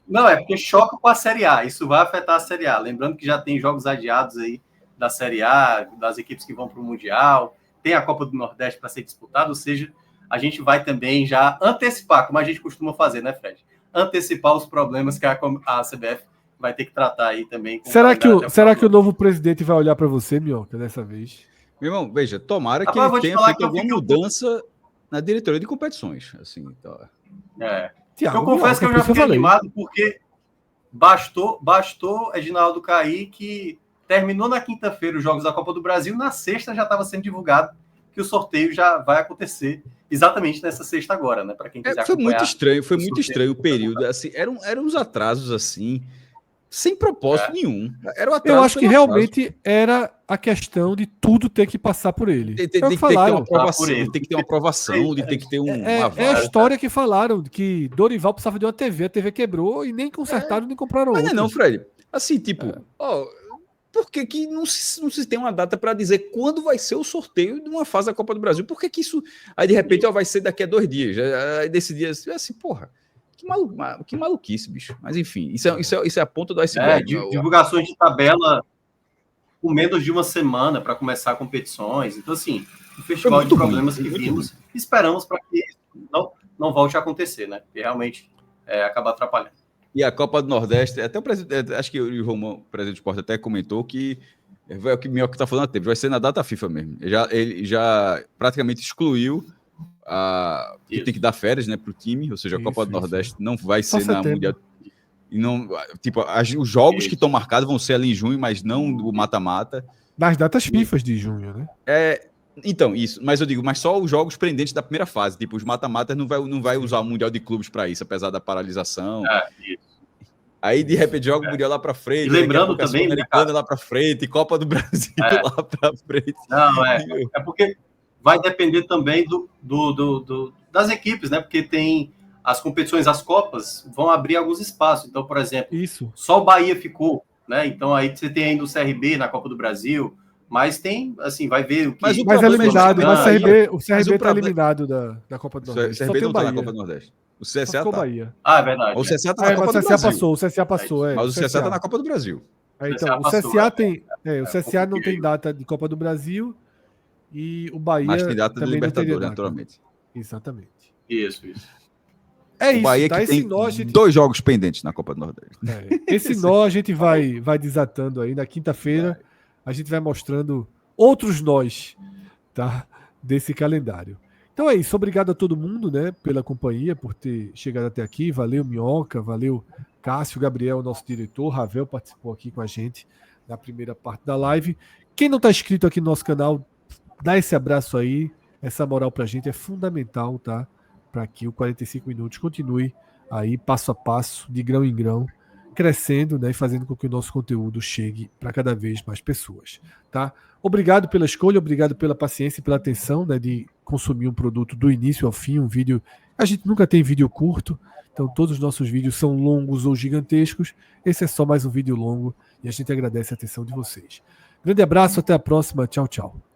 Não, é porque choca com a Série A. Isso vai afetar a Série A. Lembrando que já tem jogos adiados aí da Série A, das equipes que vão para o Mundial, tem a Copa do Nordeste para ser disputada, ou seja, a gente vai também já antecipar, como a gente costuma fazer, né, Fred? Antecipar os problemas que a CBF vai ter que tratar aí também. Será que o novo presidente vai olhar para você, Minhoca, dessa vez? Meu irmão, veja, tomara que ele tenha feito alguma mudança na diretoria de competições. Assim, tá. Eu confesso que eu já fiquei animado, porque bastou Edinaldo cair, que terminou na quinta-feira os Jogos da Copa do Brasil, na sexta já estava sendo divulgado que o sorteio já vai acontecer exatamente nessa sexta agora, né? Para quem quiser acompanhar. Foi muito estranho o período. Assim, eram uns atrasos assim, sem propósito nenhum. Era eu acho que realmente era a questão de tudo ter que passar por ele. Tem que ter uma aprovação, de ter que ter É a história que falaram, que Dorival precisava de uma TV, a TV quebrou e nem consertaram, nem compraram outra. Mas não, Fred. Assim, tipo, por que não se tem uma data para dizer quando vai ser o sorteio de uma fase da Copa do Brasil? Por que isso... Aí, de repente, vai ser daqui a 2 dias. Aí, desse dia, assim, porra, que maluquice, bicho. Mas, enfim, isso é a ponta do iceberg. Divulgações de tabela com menos de uma semana para começar competições. Então, assim, o festival de problemas que vimos, esperamos para que não volte a acontecer, né? Porque realmente acaba atrapalhando. E a Copa do Nordeste, até o presidente, acho que o Romão, o presidente do Sport, até comentou que é o que Minhoca está falando, vai ser na data FIFA mesmo. Ele já praticamente excluiu que tem que dar férias, né, para o time, ou seja, a Copa do Nordeste não vai ser na Mundial. E não, tipo, os jogos que estão marcados vão ser ali em junho, mas não o mata-mata. Nas datas FIFA de junho, né? Então, isso, mas eu digo, mas só os jogos pendentes da primeira fase, tipo, os mata-matas não vai usar o Mundial de Clubes para isso, apesar da paralisação. Isso. Aí, de repente, joga o Mundial lá para frente, e lembrando também, Sul-Americana lá para frente, Copa do Brasil lá para frente. Não, é porque vai depender também das equipes, né? Porque tem as competições, as Copas, vão abrir alguns espaços. Então, por exemplo, só o Bahia ficou, né? Então, aí você tem ainda o CRB na Copa do Brasil, mas tem, assim, vai ver o que... Mas é eliminado, o CRB está eliminado da Copa do Nordeste. O CRB não está na Copa do Nordeste. O CSA está. Bahia. É verdade. O CSA está na Copa do Brasil. O CSA passou. Mas o CSA está na Copa do Brasil. Então, o CSA tem... o CSA não tem data de Copa do Brasil e o Bahia... Mas tem data de Libertadores, naturalmente. Exatamente. Isso. É isso, o Bahia tá? que tem 2 jogos pendentes na Copa do Nordeste. Esse nó a gente vai desatando aí. Na quinta-feira a gente vai mostrando outros nós, tá? Desse calendário. Então é isso. Obrigado a todo mundo, né, pela companhia, por ter chegado até aqui. Valeu, Minhoca. Valeu, Cássio. Gabriel, nosso diretor. Ravel participou aqui com a gente na primeira parte da live. Quem não está inscrito aqui no nosso canal, dá esse abraço aí. Essa moral pra gente é fundamental, tá? Para que o 45 Minutos continue aí passo a passo, de grão em grão, crescendo, né, e fazendo com que o nosso conteúdo chegue para cada vez mais pessoas, tá? Obrigado pela escolha, obrigado pela paciência e pela atenção, né, de consumir um produto do início ao fim, um vídeo. A gente nunca tem vídeo curto, então todos os nossos vídeos são longos ou gigantescos. Esse é só mais um vídeo longo e a gente agradece a atenção de vocês. Grande abraço, até a próxima, tchau, tchau.